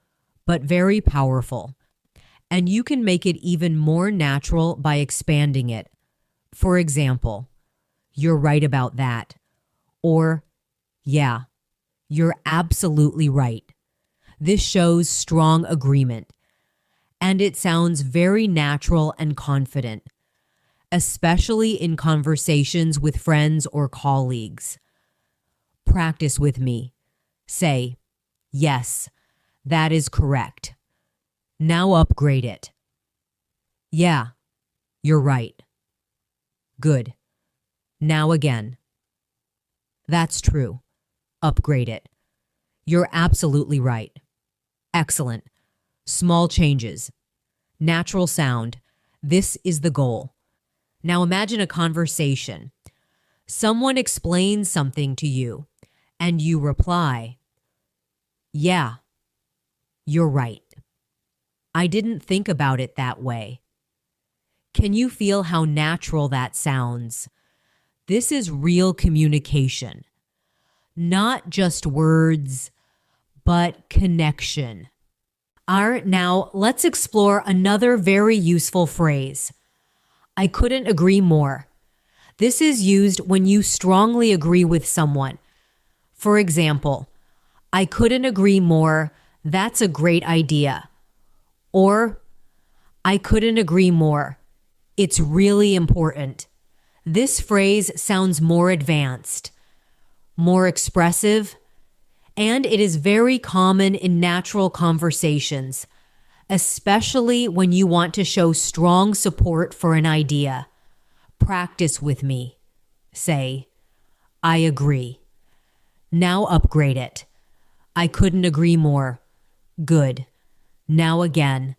Speaker 1: but very powerful. And you can make it even more natural by expanding it. For example, you're right about that. Or, yeah, you're absolutely right. This shows strong agreement. And it sounds very natural and confident, especially in conversations with friends or colleagues. Practice with me. Say, yes, that is correct. Now upgrade it. Yeah, you're right. Good. Now again. That's true. Upgrade it. You're absolutely right. Excellent. Small changes. Natural sound. This is the goal. Now imagine a conversation. Someone explains something to you, and you reply, yeah, you're right. I didn't think about it that way. Can you feel how natural that sounds? This is real communication. Not just words, but connection. Now let's explore another very useful phrase. I couldn't agree more. This is used when you strongly agree with someone. For example, I couldn't agree more. That's a great idea. Or, I couldn't agree more. It's really important. This phrase sounds more advanced, more expressive, and it is very common in natural conversations, especially when you want to show strong support for an idea. Practice with me. Say, I agree. Now upgrade it. I couldn't agree more. Good. Now again.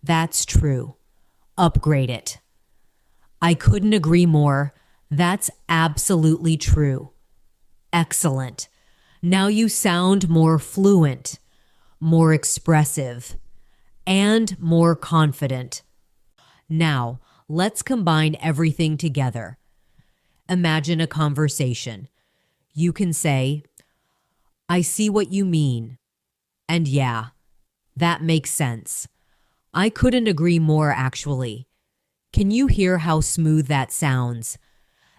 Speaker 1: That's true. Upgrade it. I couldn't agree more. That's absolutely true. Excellent. Now you sound more fluent, more expressive, and more confident. Now, let's combine everything together. Imagine a conversation. You can say, I see what you mean. And yeah, that makes sense. I couldn't agree more, actually. Can you hear how smooth that sounds?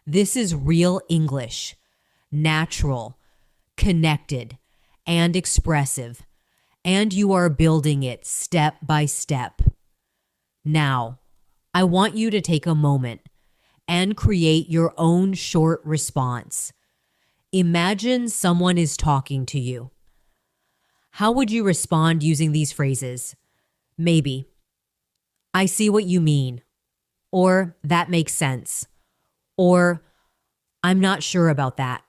Speaker 1: This is real English, natural, connected, and expressive, and you are building it step by step. Now, I want you to take a moment and create your own short response. Imagine someone is talking to you. How would you respond using these phrases? Maybe, I see what you mean, or that makes sense, or I'm not sure about that.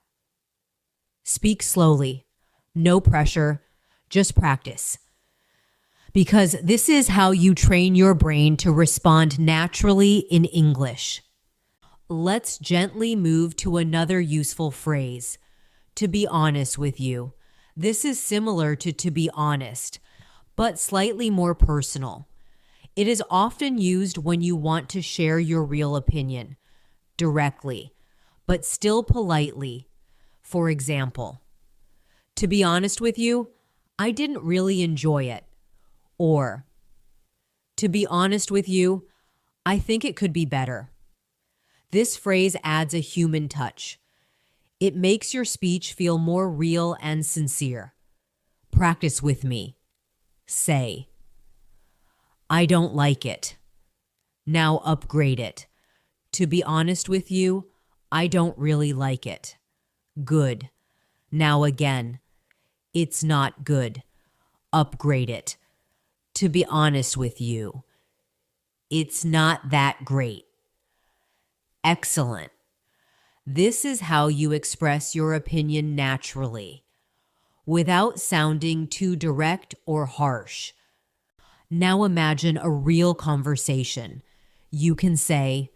Speaker 1: Speak slowly, no pressure, just practice. Because this is how you train your brain to respond naturally in English. Let's gently move to another useful phrase. To be honest with you. This is similar to be honest, but slightly more personal. It is often used when you want to share your real opinion, directly, but still politely. For example, to be honest with you, I didn't really enjoy it. Or, to be honest with you, I think it could be better. This phrase adds a human touch. It makes your speech feel more real and sincere. Practice with me. Say, I don't like it. Now upgrade it. To be honest with you, I don't really like it. Good. Now again, it's not good. Upgrade it. To be honest with you, it's not that great. Excellent. This is how you express your opinion naturally, without sounding too direct or harsh. Now imagine a real conversation. You can say,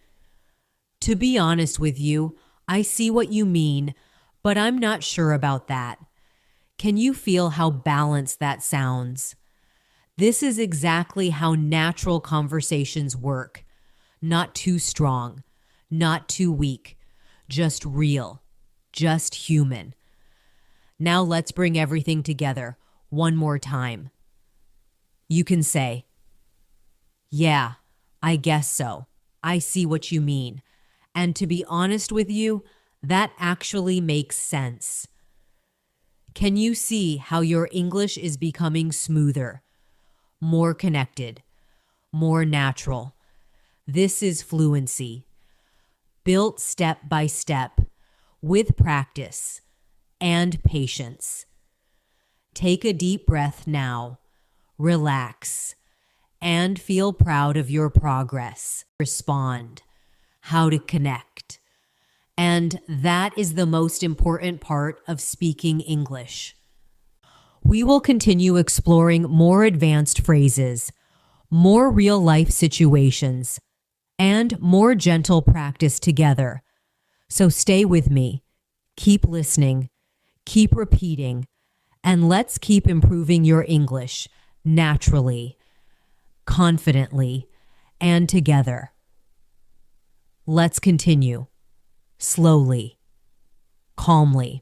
Speaker 1: to be honest with you, I see what you mean, but I'm not sure about that. Can you feel how balanced that sounds? This is exactly how natural conversations work. Not too strong, not too weak, just real, just human. Now let's bring everything together one more time. You can say, yeah, I guess so. I see what you mean. And to be honest with you, that actually makes sense. Can you see how your English is becoming smoother? More connected, more natural. This is fluency, built step by step, with practice and patience. Take a deep breath now, relax, and feel proud of your progress. Respond, how to connect. And that is the most important part of speaking English. We will continue exploring more advanced phrases, more real-life situations, and more gentle practice together. So stay with me, keep listening, keep repeating, and let's keep improving your English naturally, confidently, and together. Let's continue, slowly, calmly.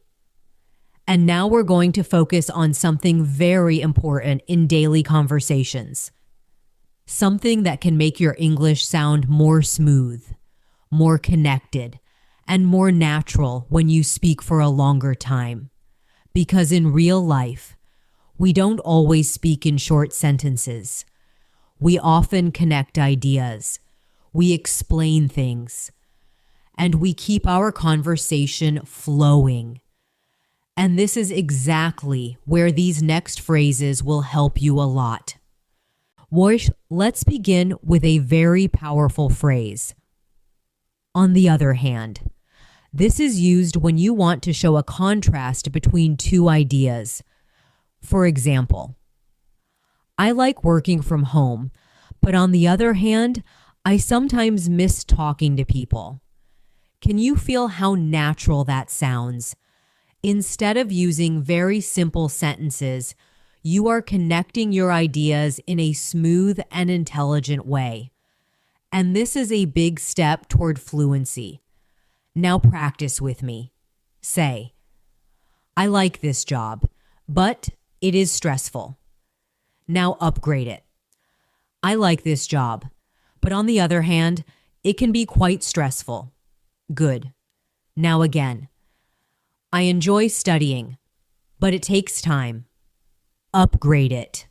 Speaker 1: And now we're going to focus on something very important in daily conversations. Something that can make your English sound more smooth, more connected, and more natural when you speak for a longer time. Because in real life, we don't always speak in short sentences. We often connect ideas. We explain things. And we keep our conversation flowing. And this is exactly where these next phrases will help you a lot. Let's begin with a very powerful phrase. On the other hand, this is used when you want to show a contrast between two ideas. For example, I like working from home, but on the other hand, I sometimes miss talking to people. Can you feel how natural that sounds? Instead of using very simple sentences, you are connecting your ideas in a smooth and intelligent way. And this is a big step toward fluency. Now practice with me. Say, I like this job, but it is stressful. Now upgrade it. I like this job, but on the other hand, it can be quite stressful. Good. Now again. I enjoy studying, but it takes time. Upgrade it.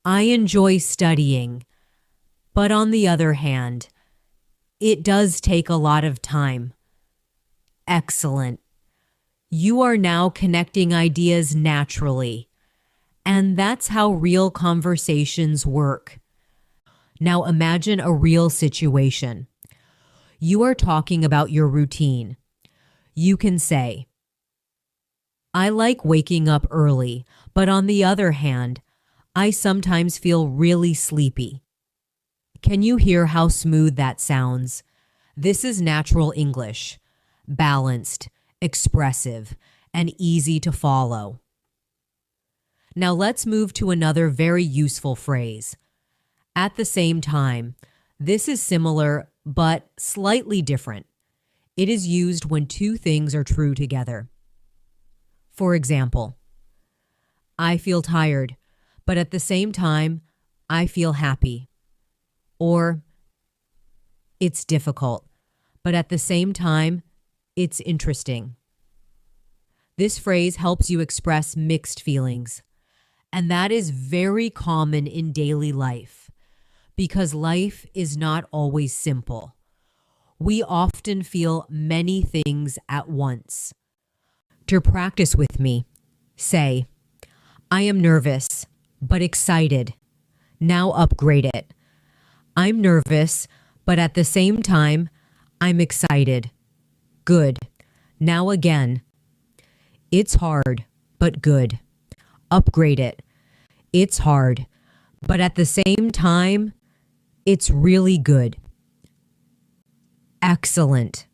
Speaker 1: I enjoy studying, but on the other hand, it does take a lot of time. Excellent. You are now connecting ideas naturally, and that's how real conversations work. Now imagine a real situation. You are talking about your routine. You can say, I like waking up early, but on the other hand, I sometimes feel really sleepy. Can you hear how smooth that sounds? This is natural English, balanced, expressive, and easy to follow. Now let's move to another very useful phrase. At the same time, this is similar but slightly different. It is used when two things are true together. For example, I feel tired, but at the same time, I feel happy. Or, it's difficult, but at the same time, it's interesting. This phrase helps you express mixed feelings, and that is very common in daily life because life is not always simple. We often feel many things at once. To practice with me, say, I am nervous, but excited. Now upgrade it. I'm nervous, but at the same time, I'm excited. Good. Now again. It's hard, but good. Upgrade it. It's hard, but at the same time, it's really good. Excellent.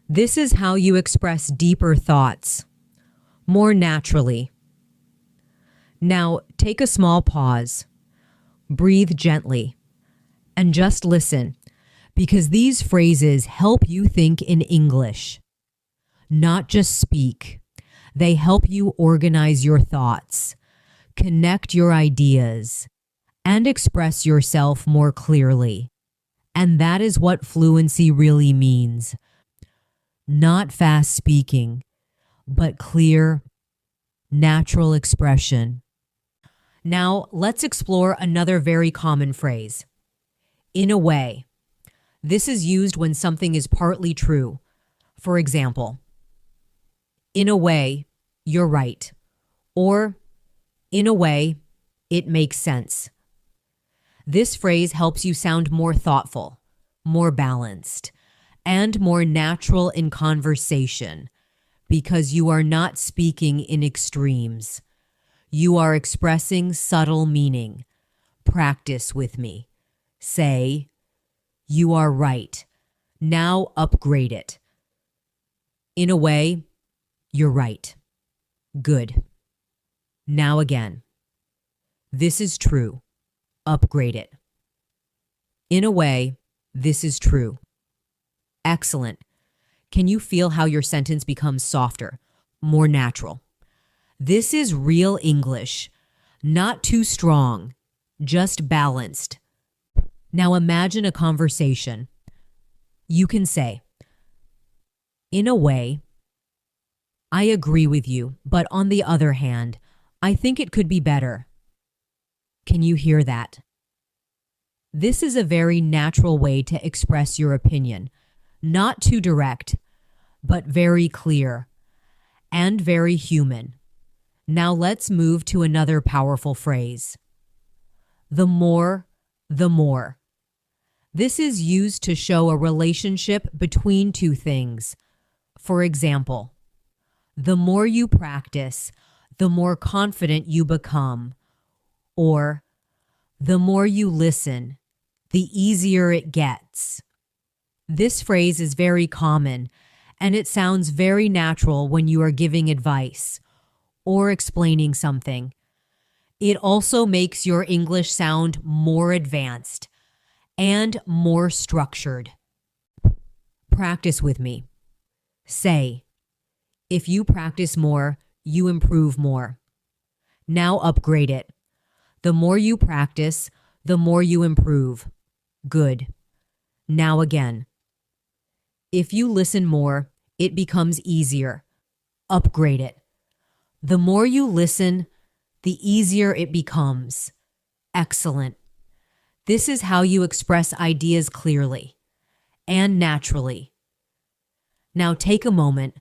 Speaker 1: This is how you express deeper thoughts, more naturally. Now, take a small pause. Breathe gently, and just listen, because these phrases help you think in English. Not just speak. They help you organize your thoughts, connect your ideas, and express yourself more clearly. And that is what fluency really means. Not fast speaking, but clear, natural expression. Now, let's explore another very common phrase. In a way. This is used when something is partly true. For example, in a way, you're right. Or, in a way, it makes sense. This phrase helps you sound more thoughtful, more balanced, and more natural in conversation because you are not speaking in extremes. You are expressing subtle meaning. Practice with me. Say, you are right. Now upgrade it. In a way, you're right. Good. Now again. This is true. Upgrade it. In a way, this is true. Excellent. Can you feel how your sentence becomes softer, more natural? This is real English. Not too strong, just balanced. Now imagine a conversation. You can say, in a way, I agree with you, but on the other hand, I think it could be better. Can you hear that? This is a very natural way to express your opinion. Not too direct, but very clear and very human. Now let's move to another powerful phrase. The more, the more. This is used to show a relationship between two things. For example, the more you practice, the more confident you become. Or, the more you listen, the easier it gets. This phrase is very common, and it sounds very natural when you are giving advice or explaining something. It also makes your English sound more advanced and more structured. Practice with me. Say, if you practice more, you improve more. Now upgrade it. The more you practice, the more you improve. Good. Now again. If you listen more, it becomes easier. Upgrade it. The more you listen, the easier it becomes. Excellent. This is how you express ideas clearly and naturally. Now take a moment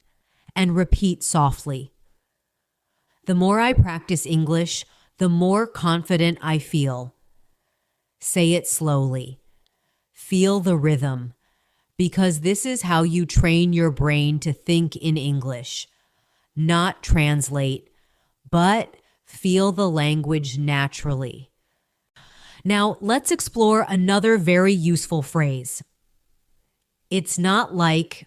Speaker 1: and repeat softly. The more I practice English, the more confident I feel. Say it slowly. Feel the rhythm, because this is how you train your brain to think in English. Not translate, but feel the language naturally. Now, let's explore another very useful phrase. It's not like.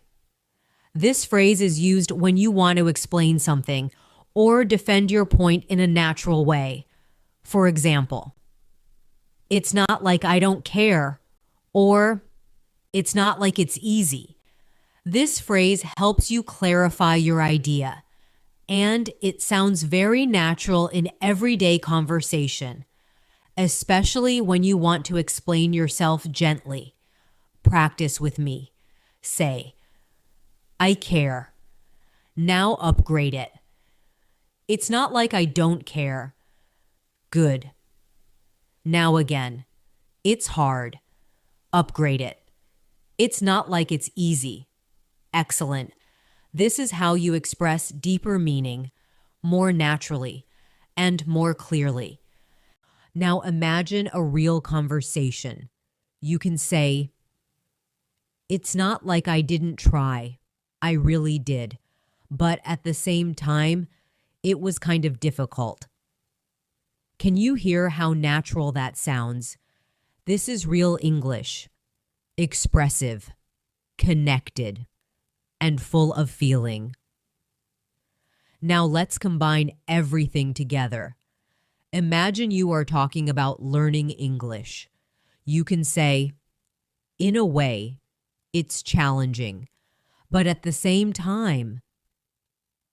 Speaker 1: This phrase is used when you want to explain something or defend your point in a natural way. For example, it's not like I don't care, or it's not like it's easy. This phrase helps you clarify your idea, and it sounds very natural in everyday conversation, especially when you want to explain yourself gently. Practice with me. Say, I care. Now upgrade it. It's not like I don't care. Good. Now again. It's hard. Upgrade it. It's not like it's easy. Excellent. This is how you express deeper meaning, more naturally, and more clearly. Now imagine a real conversation. You can say, it's not like I didn't try. I really did. But at the same time, it was kind of difficult. Can you hear how natural that sounds? This is real English. Expressive, connected, and full of feeling. Now let's combine everything together. Imagine you are talking about learning English. You can say, in a way, it's challenging, but at the same time,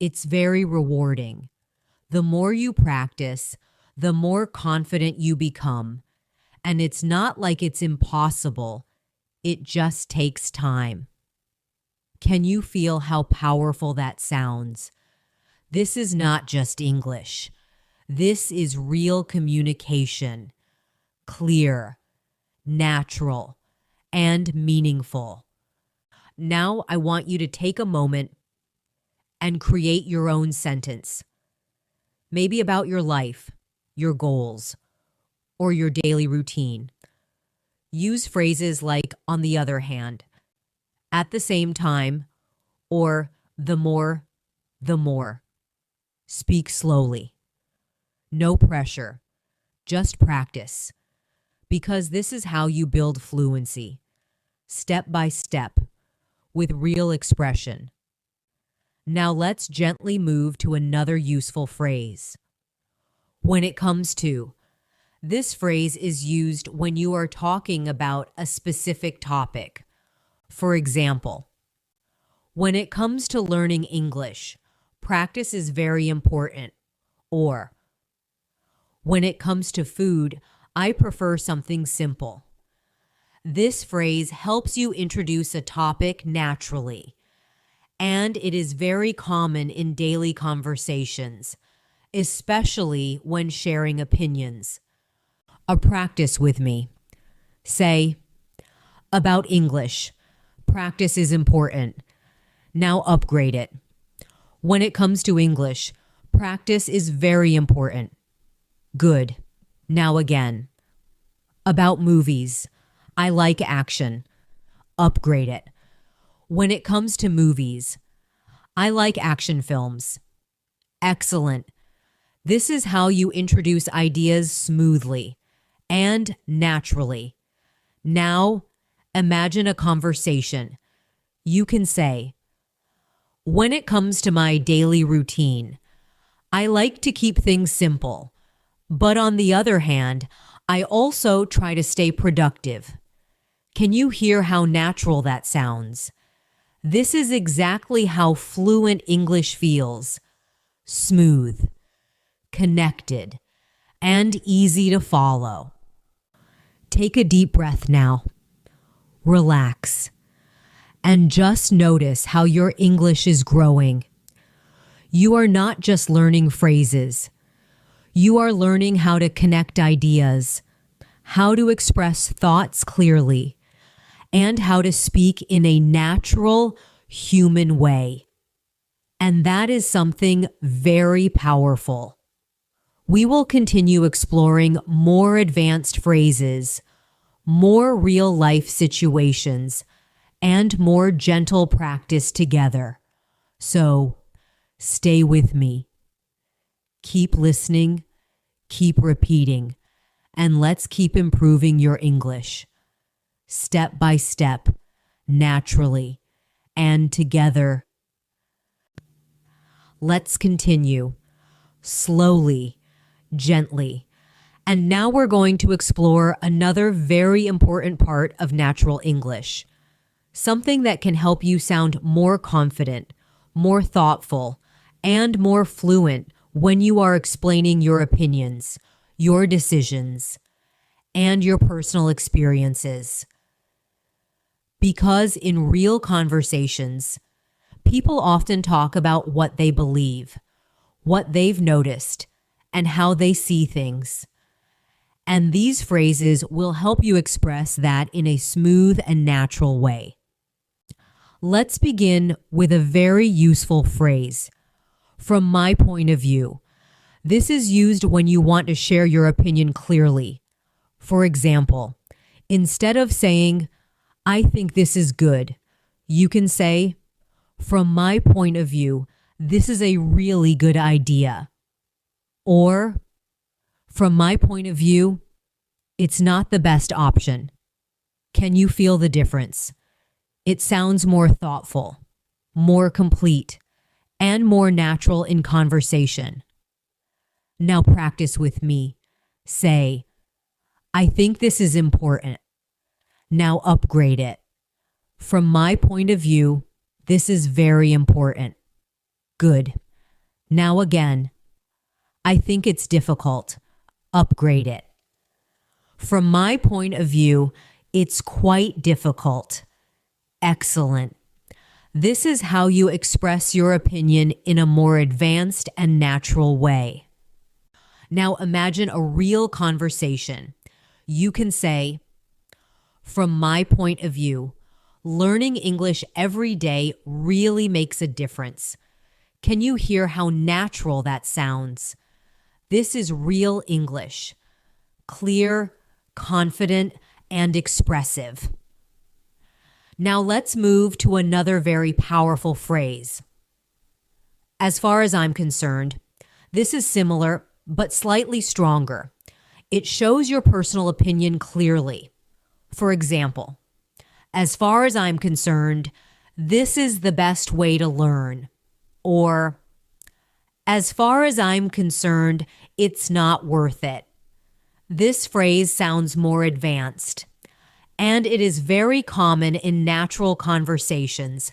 Speaker 1: it's very rewarding. The more you practice, the more confident you become. And it's not like it's impossible. It just takes time. Can you feel how powerful that sounds? This is not just English. This is real communication. Clear, natural, and meaningful. Now I want you to take a moment and create your own sentence. Maybe about your life, your goals, or your daily routine. Use phrases like on the other hand, at the same time, or the more, the more. Speak slowly. No pressure, just practice. Because this is how you build fluency, step by step, with real expression. Now let's gently move to another useful phrase. When it comes to. This phrase is used when you are talking about a specific topic. For example, when it comes to learning English, practice is very important. Or, when it comes to food, I prefer something simple. This phrase helps you introduce a topic naturally, and it is very common in daily conversations, especially when sharing opinions. A practice with me. Say, about English, practice is important. Now upgrade it. When it comes to English, practice is very important. Good. Now again. About movies, I like action. Upgrade it. When it comes to movies, I like action films. Excellent. This is how you introduce ideas smoothly and naturally. Now, Imagine a conversation. You can say, when it comes to my daily routine, I like to keep things simple. But on the other hand, I also try to stay productive. Can you hear how natural that sounds? This is exactly how fluent English feels. Smooth, connected, and easy to follow. Take a deep breath now. Relax. And just notice how your English is growing. You are not just learning phrases. You are learning how to connect ideas, how to express thoughts clearly, and how to speak in a natural, human way. And that is something very powerful. We will continue exploring more advanced phrases, more real-life situations, and more gentle practice together. So, stay with me. Keep listening, keep repeating, and let's keep improving your English. Step by step, naturally, and together. Let's continue, slowly, gently. And now we're going to explore another very important part of natural English. Something that can help you sound more confident, more thoughtful, and more fluent when you are explaining your opinions, your decisions, and your personal experiences. Because in real conversations, people often talk about what they believe, what they've noticed, and how they see things. And these phrases will help you express that in a smooth and natural way. Let's begin with a very useful phrase. From my point of view, this is used when you want to share your opinion clearly. For example, instead of saying, I think this is good, you can say, from my point of view, this is a really good idea. Or, from my point of view, it's not the best option. Can you feel the difference? It sounds more thoughtful, more complete, and more natural in conversation. Now practice with me. Say, I think this is important. Now upgrade it. From my point of view, this is very important. Good. Now again, I think it's difficult. Upgrade it. From my point of view, it's quite difficult. Excellent. This is how you express your opinion in a more advanced and natural way. Now imagine a real conversation. You can say, from my point of view, learning English every day really makes a difference. Can you hear how natural that sounds? This is real English. Clear, confident, and expressive. Now let's move to another very powerful phrase. As far as I'm concerned, this is similar but slightly stronger. It shows your personal opinion clearly. For example, as far as I'm concerned, this is the best way to learn. Or, as far as I'm concerned, it's not worth it. This phrase sounds more advanced, and it is very common in natural conversations,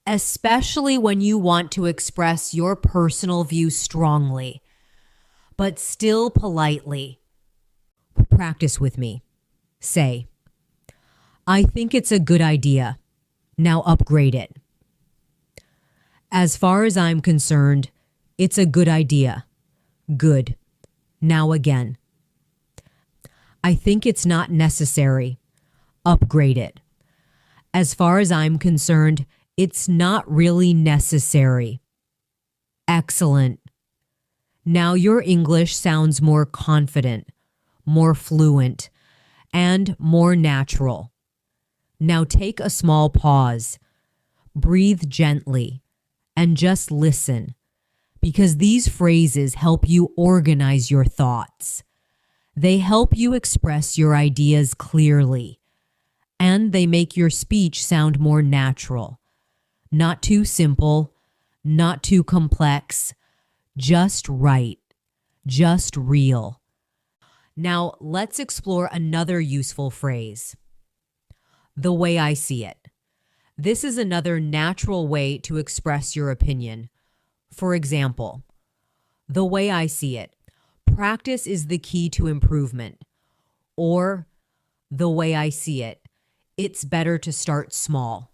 Speaker 1: especially when you want to express your personal view strongly, but still politely. Practice with me. Say, I think it's a good idea. Now upgrade it. As far as I'm concerned, it's a good idea. Good. Now again. I think it's not necessary. Upgrade it. As far as I'm concerned, it's not really necessary. Excellent. Now your English sounds more confident, more fluent, and more natural. Now take a small pause. Breathe gently and just listen, because these phrases help you organize your thoughts. They help you express your ideas clearly, and they make your speech sound more natural. Not too simple, not too complex, just right, just real. Now, let's explore another useful phrase. The way I see it. This is another natural way to express your opinion. For example, the way I see it. Practice is the key to improvement. Or, the way I see it. It's better to start small.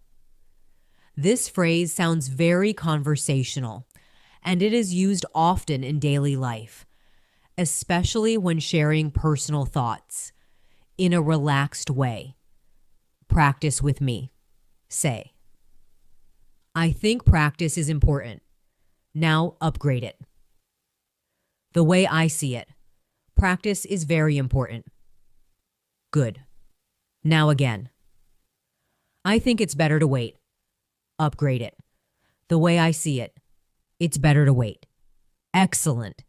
Speaker 1: This phrase sounds very conversational, and it is used often in daily life, especially when sharing personal thoughts in a relaxed way. Practice with me. Say, I think practice is important. Now upgrade it. The way I see it. Practice is very important. Good. Now again. I think it's better to wait. Upgrade it. The way I see it. It's better to wait. Excellent.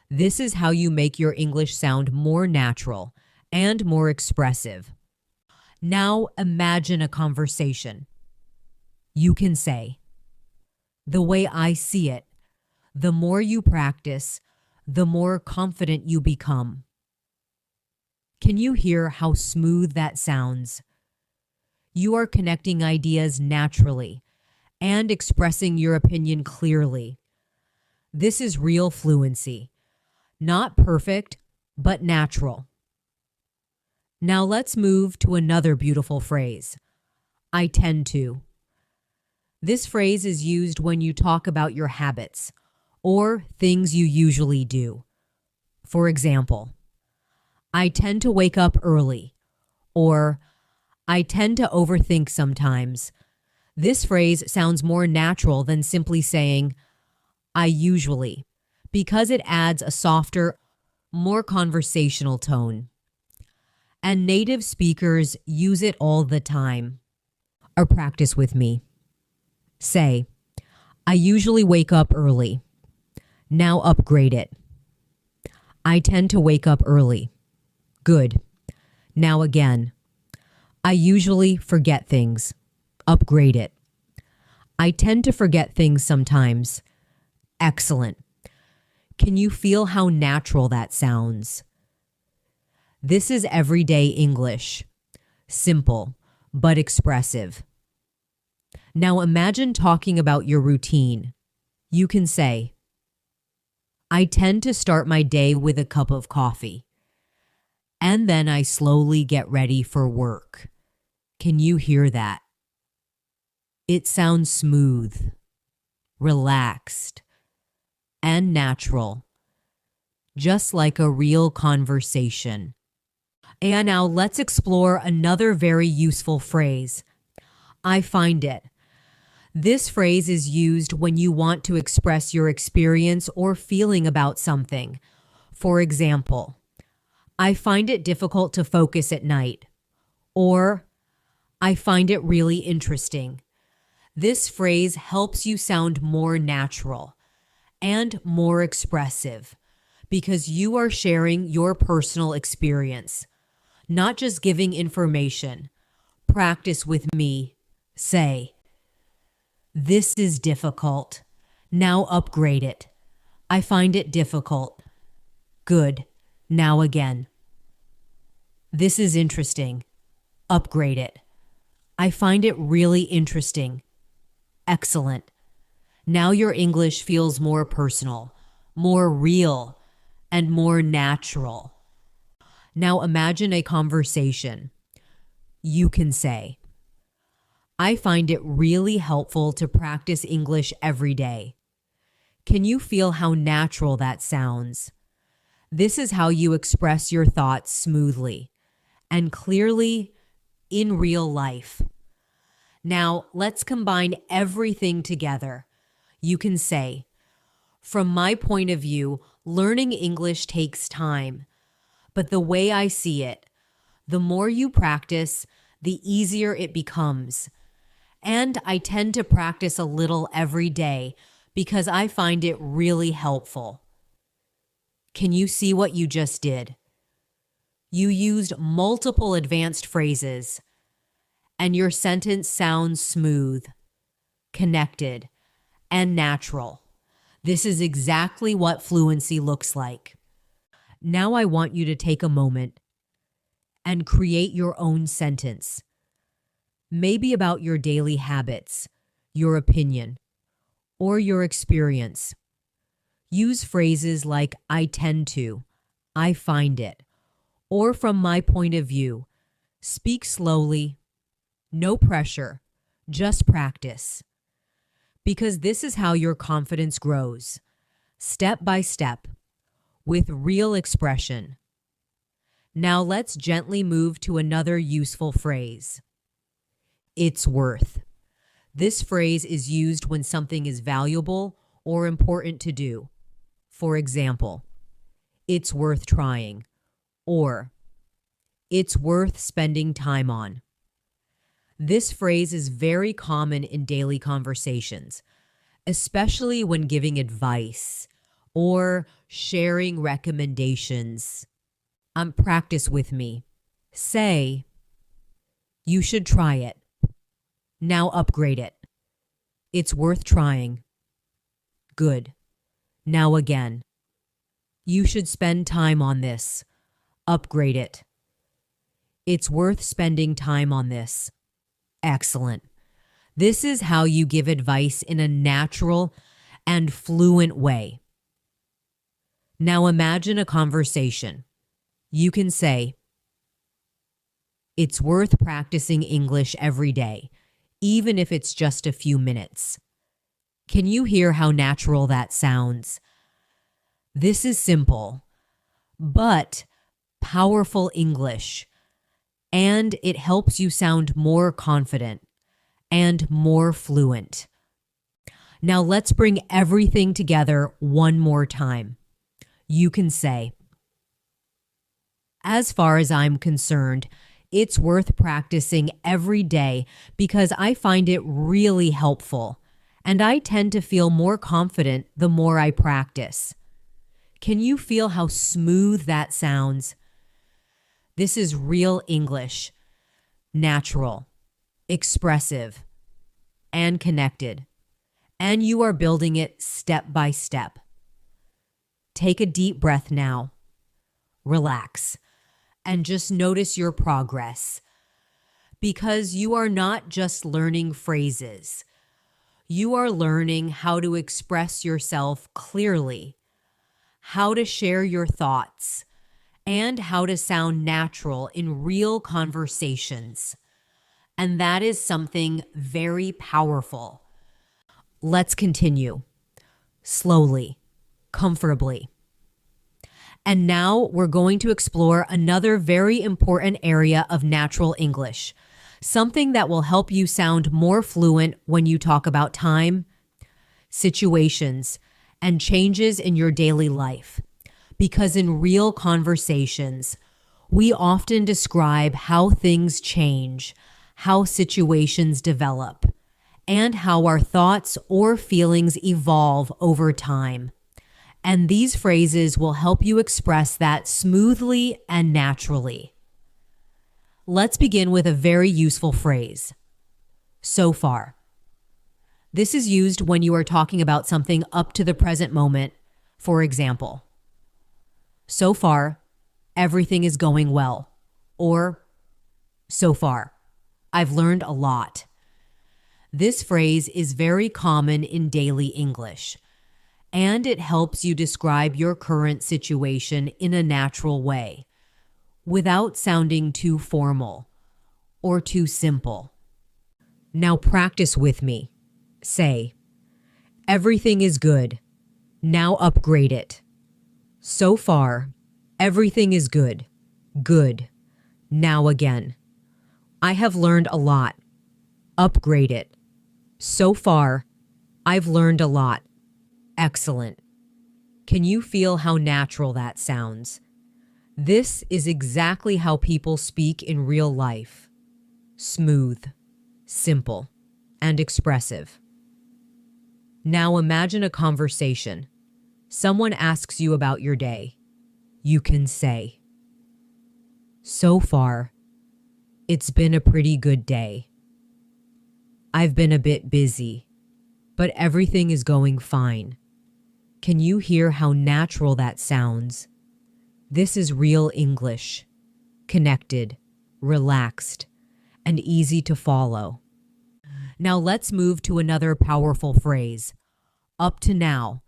Speaker 1: This is how you make your English sound more natural and more expressive. Now imagine a conversation. You can say, the way I see it. The more you practice, the more confident you become. Can you hear how smooth that sounds? You are connecting ideas naturally and expressing your opinion clearly. This is real fluency. Not perfect, but natural. Now let's move to another beautiful phrase. I tend to. This phrase is used when you talk about your habits or things you usually do. For example, I tend to wake up early, or I tend to overthink sometimes. This phrase sounds more natural than simply saying, I usually, because it adds a softer, more conversational tone. And native speakers use it all the time. Or practice with me. Say, I usually wake up early. Now upgrade it. I tend to wake up early. Good. Now again. I usually forget things. Upgrade it. I tend to forget things sometimes. Excellent. Can you feel how natural that sounds? This is everyday English. Simple, but expressive. Now imagine talking about your routine. You can say, I tend to start my day with a cup of coffee, and then I slowly get ready for work. Can you hear that? It sounds smooth, relaxed, and natural, just like a real conversation. And now let's explore another very useful phrase. I find it. This phrase is used when you want to express your experience or feeling about something. For example, I find it difficult to focus at night. Or, I find it really interesting. This phrase helps you sound more natural and more expressive because you are sharing your personal experience, not just giving information. Practice with me. Say, this is difficult. Now upgrade it. I find it difficult. Good. Now again. This is interesting. Upgrade it. I find it really interesting. Excellent. Now your English feels more personal, more real, and more natural. Now imagine a conversation. You can say, I find it really helpful to practice English every day. Can you feel how natural that sounds? This is how you express your thoughts smoothly and clearly in real life. Now, let's combine everything together. You can say, from my point of view, learning English takes time. But the way I see it, the more you practice, the easier it becomes. And I tend to practice a little every day because I find it really helpful. Can you see what you just did? You used multiple advanced phrases. and your sentence sounds smooth, connected, and natural. This is exactly what fluency looks like. Now I want you to take a moment and create your own sentence, maybe about your daily habits, your opinion, or your experience. Use phrases like I tend to, I find it, or from my point of view. Speak slowly, no pressure, just practice. Because this is how your confidence grows, step by step, with real expression. Now let's gently move to another useful phrase. It's worth. This phrase is used when something is valuable or important to do. For example, it's worth trying, or it's worth spending time on. This phrase is very common in daily conversations, especially when giving advice or sharing recommendations. Practice with me. Say, you should try it. Now upgrade it. It's worth trying. Good. Now again. You should spend time on this. Upgrade it. It's worth spending time on this. Excellent. This is how you give advice in a natural and fluent way. Now imagine a conversation. You can say, it's worth practicing English every day, even if it's just a few minutes. Can you hear how natural that sounds? This is simple, but powerful English, and it helps you sound more confident and more fluent. Now let's bring everything together one more time. You can say, as far as I'm concerned, it's worth practicing every day because I find it really helpful, and I tend to feel more confident the more I practice. Can you feel how smooth that sounds? This is real English, natural, expressive, and connected, and you are building it step by step. Take a deep breath now. Relax. And just notice your progress, because you are not just learning phrases. You are learning how to express yourself clearly, how to share your thoughts, and how to sound natural in real conversations. And that is something very powerful. Let's continue. Slowly, comfortably. And now we're going to explore another very important area of natural English, something that will help you sound more fluent when you talk about time, situations, and changes in your daily life. Because in real conversations, we often describe how things change, how situations develop, and how our thoughts or feelings evolve over time. And these phrases will help you express that smoothly and naturally. Let's begin with a very useful phrase. So far. This is used when you are talking about something up to the present moment. For example, so far, everything is going well. Or, so far, I've learned a lot. This phrase is very common in daily English, and it helps you describe your current situation in a natural way, without sounding too formal or too simple. Now practice with me. Say, everything is good. Now upgrade it. So far, everything is good. Good. Now again. I have learned a lot. Upgrade it. So far, I've learned a lot. Excellent. Can you feel how natural that sounds? This is exactly how people speak in real life. Smooth, simple, and expressive. Now imagine a conversation. Someone asks you about your day. You can say, so far, it's been a pretty good day. I've been a bit busy, but everything is going fine. Can you hear how natural that sounds? This is real English, connected, relaxed, and easy to follow. Now let's move to another powerful phrase, up to now.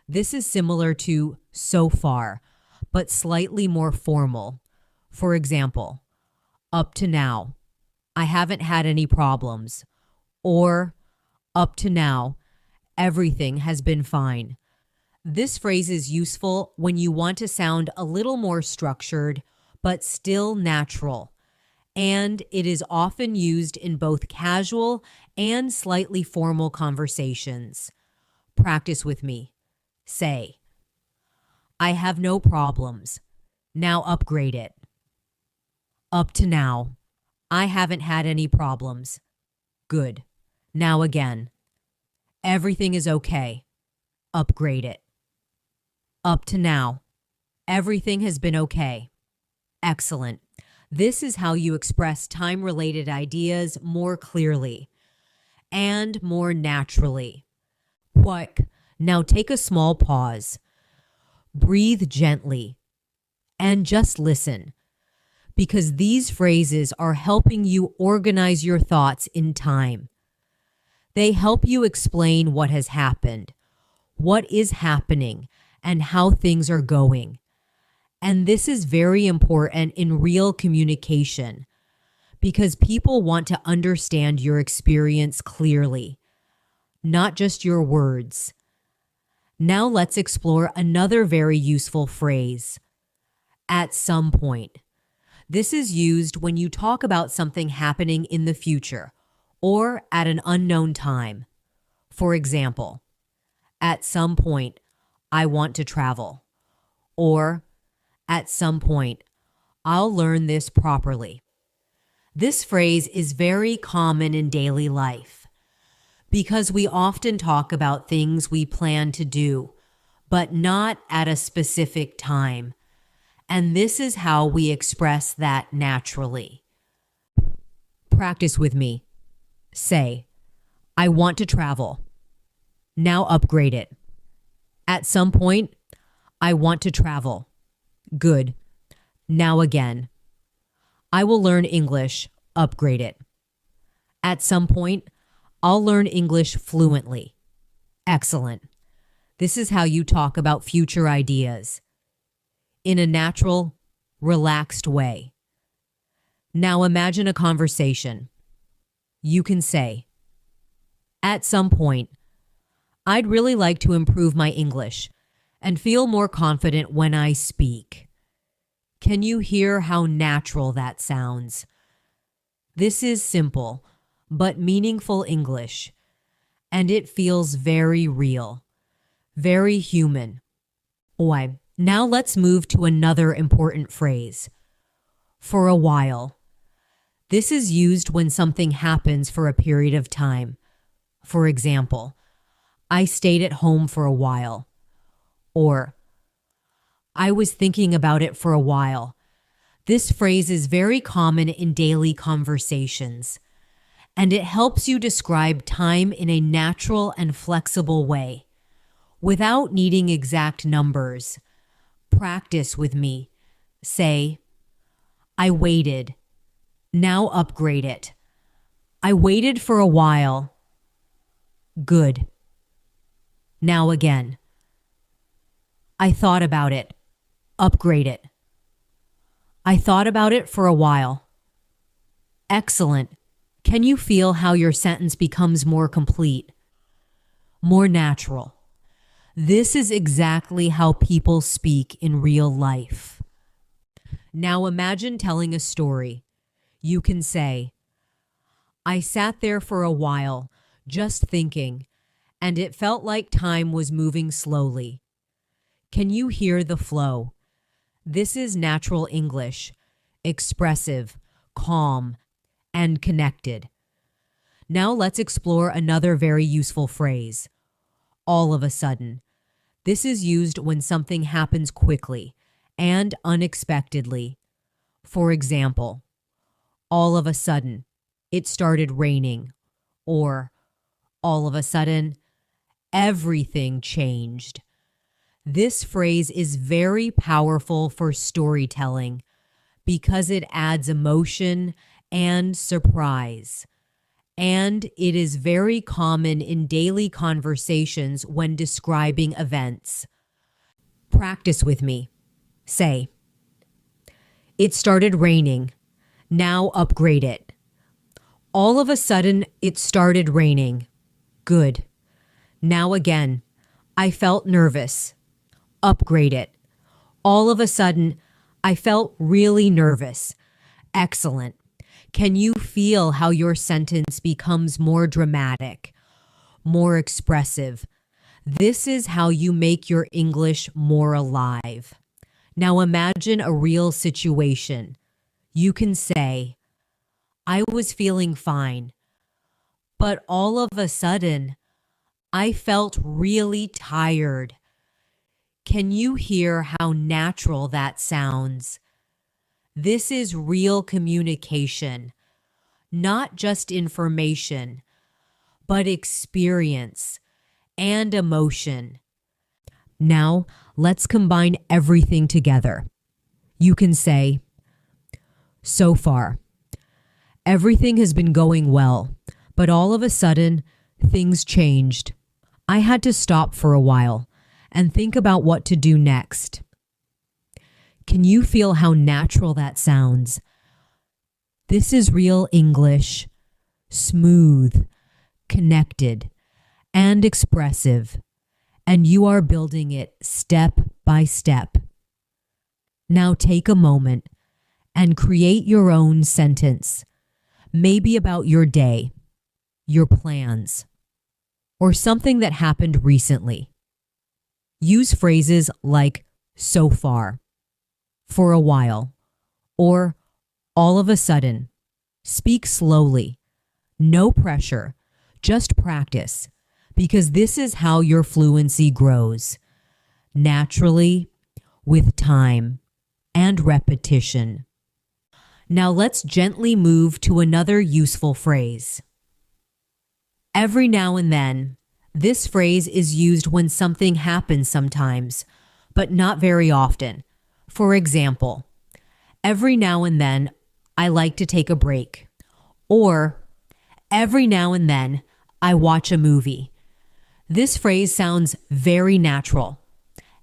Speaker 1: This is similar to so far, but slightly more formal. For example, up to now, I haven't had any problems. Or, up to now, everything has been fine. This phrase is useful when you want to sound a little more structured, but still natural. And it is often used in both casual and slightly formal conversations. Practice with me. Say, I have no problems. Now upgrade it. Up to now, I haven't had any problems. Good. Now again. Everything is okay. Upgrade it. Up to now, everything has been okay. Excellent. This is how you express time-related ideas more clearly and more naturally. What? Now take a small pause. Breathe gently and just listen, because these phrases are helping you organize your thoughts in time. They help you explain what has happened, what is happening, and how things are going. And this is very important in real communication because people want to understand your experience clearly, not just your words. Now let's explore another very useful phrase, at some point. This is used when you talk about something happening in the future or at an unknown time. For example, at some point, I want to travel. Or, at some point, I'll learn this properly. This phrase is very common in daily life because we often talk about things we plan to do, but not at a specific time. And this is how we express that naturally. Practice with me. Say, I want to travel. Now upgrade it. At some point, I want to travel. Good. Now again. I will learn English. Upgrade it. At some point, I'll learn English fluently. Excellent. This is how you talk about future ideas in a natural, relaxed way. Now imagine a conversation. You can say, at some point, I'd really like to improve my English and feel more confident when I speak. Can you hear how natural that sounds? This is simple, but meaningful English, and it feels very real, very human. Why? Now let's move to another important phrase. For a while. This is used when something happens for a period of time. For example, I stayed at home for a while. Or, I was thinking about it for a while. This phrase is very common in daily conversations, and it helps you describe time in a natural and flexible way, without needing exact numbers. Practice with me. Say, I waited. Now upgrade it. I waited for a while. Good. Now again. I thought about it. Upgrade it. I thought about it for a while. Excellent. Can you feel how your sentence becomes more complete, more natural? This is exactly how people speak in real life. Now imagine telling a story. You can say, I sat there for a while, just thinking, and it felt like time was moving slowly. Can you hear the flow? This is natural English, expressive, calm, and connected. Now let's explore another very useful phrase, all of a sudden. This is used when something happens quickly and unexpectedly. For example, all of a sudden, it started raining. or all of a sudden, everything changed. This phrase is very powerful for storytelling because it adds emotion and surprise. And it is very common in daily conversations when describing events. Practice with me. Say, "It started raining. Now upgrade it." All of a sudden, it started raining. Good. Now again, I felt nervous. Upgrade it. All of a sudden, I felt really nervous. Excellent. Can you feel how your sentence becomes more dramatic, more expressive? This is how you make your English more alive. Now imagine a real situation. You can say, "I was feeling fine, but all of a sudden, I felt really tired." Can you hear how natural that sounds? This is real communication, not just information, but experience and emotion. Now, let's combine everything together. You can say, "So far, everything has been going well, but all of a sudden, things changed. I had to stop for a while and think about what to do next." Can you feel how natural that sounds? This is real English, smooth, connected, and expressive, and you are building it step by step. Now take a moment and create your own sentence, maybe about your day, your plans, or something that happened recently. Use phrases like "so far," "for a while," or "all of a sudden." Speak slowly. No pressure. Just practice, because this is how your fluency grows. Naturally, with time and repetition. Now let's gently move to another useful phrase. Every now and then, this phrase is used when something happens sometimes, but not very often. For example, every now and then, I like to take a break. Or, every now and then, I watch a movie. This phrase sounds very natural,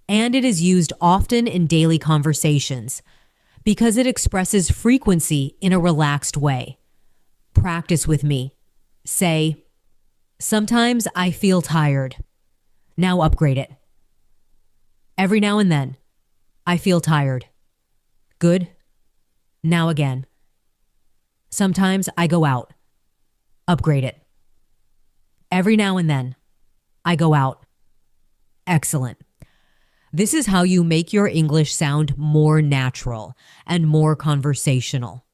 Speaker 1: and it is used often in daily conversations because it expresses frequency in a relaxed way. Practice with me. Say, "Sometimes I feel tired." Now upgrade it. Every now and then, I feel tired. Good. Now again. Sometimes I go out. Upgrade it. Every now and then, I go out. Excellent. This is how you make your English sound more natural and more conversational.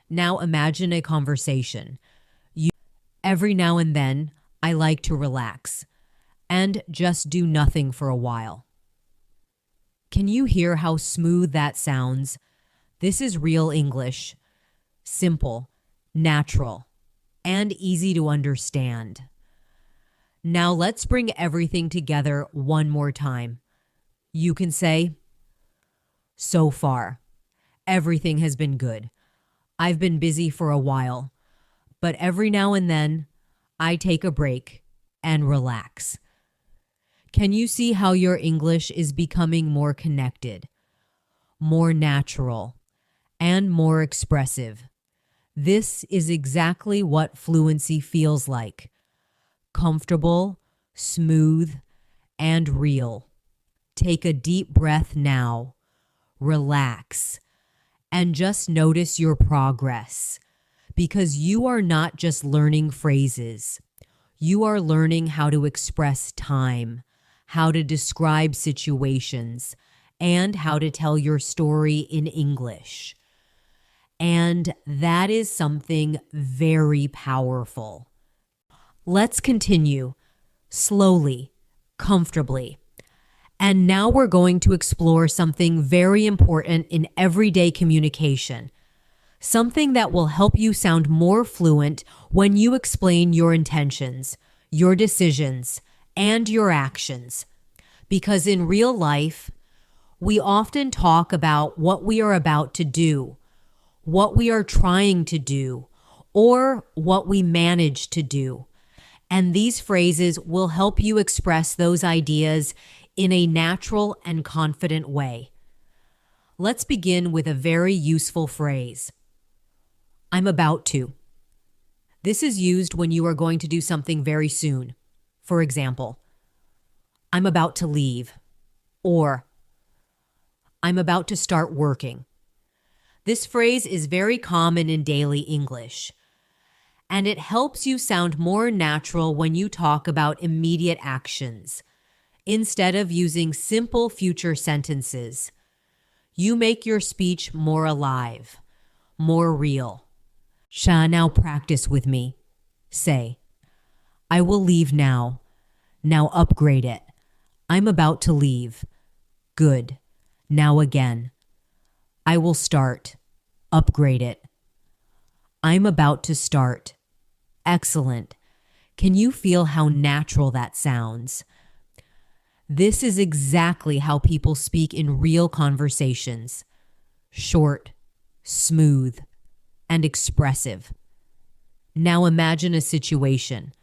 Speaker 1: Now imagine a conversation. Every now and then, I like to relax and just do nothing for a while. Can you hear how smooth that sounds? This is real English. Simple, natural, and easy to understand. Now let's bring everything together one more time. You can say, "So far, everything has been good. I've been busy for a while, but every now and then, I take a break and relax." Can you see how your English is becoming more connected, more natural, and more expressive? This is exactly what fluency feels like. Comfortable, smooth, and real. Take a deep breath now. Relax. And just notice your progress. Because you are not just learning phrases. You are learning how to express time, how to describe situations, and how to tell your story in English. And that is something very powerful. Let's continue slowly, comfortably. And now we're going to explore something very important in everyday communication: something that will help you sound more fluent when you explain your intentions, your decisions, and your actions. Because in real life, we often talk about what we are about to do, what we are trying to do, or what we manage to do. And these phrases will help you express those ideas in a natural and confident way. Let's begin with a very useful phrase. I'm about to. This is used when you are going to do something very soon. For example, I'm about to leave, or I'm about to start working. This phrase is very common in daily English, and it helps you sound more natural when you talk about immediate actions. Instead of using simple future sentences, you make your speech more alive, more real. Now practice with me. Say, I will leave now. Now upgrade it. I'm about to leave. Good. Now again. I will start. Upgrade it. I'm about to start. Excellent. Can you feel how natural that sounds? This is exactly how people speak in real conversations. Short, smooth, and expressive. Now imagine a situation.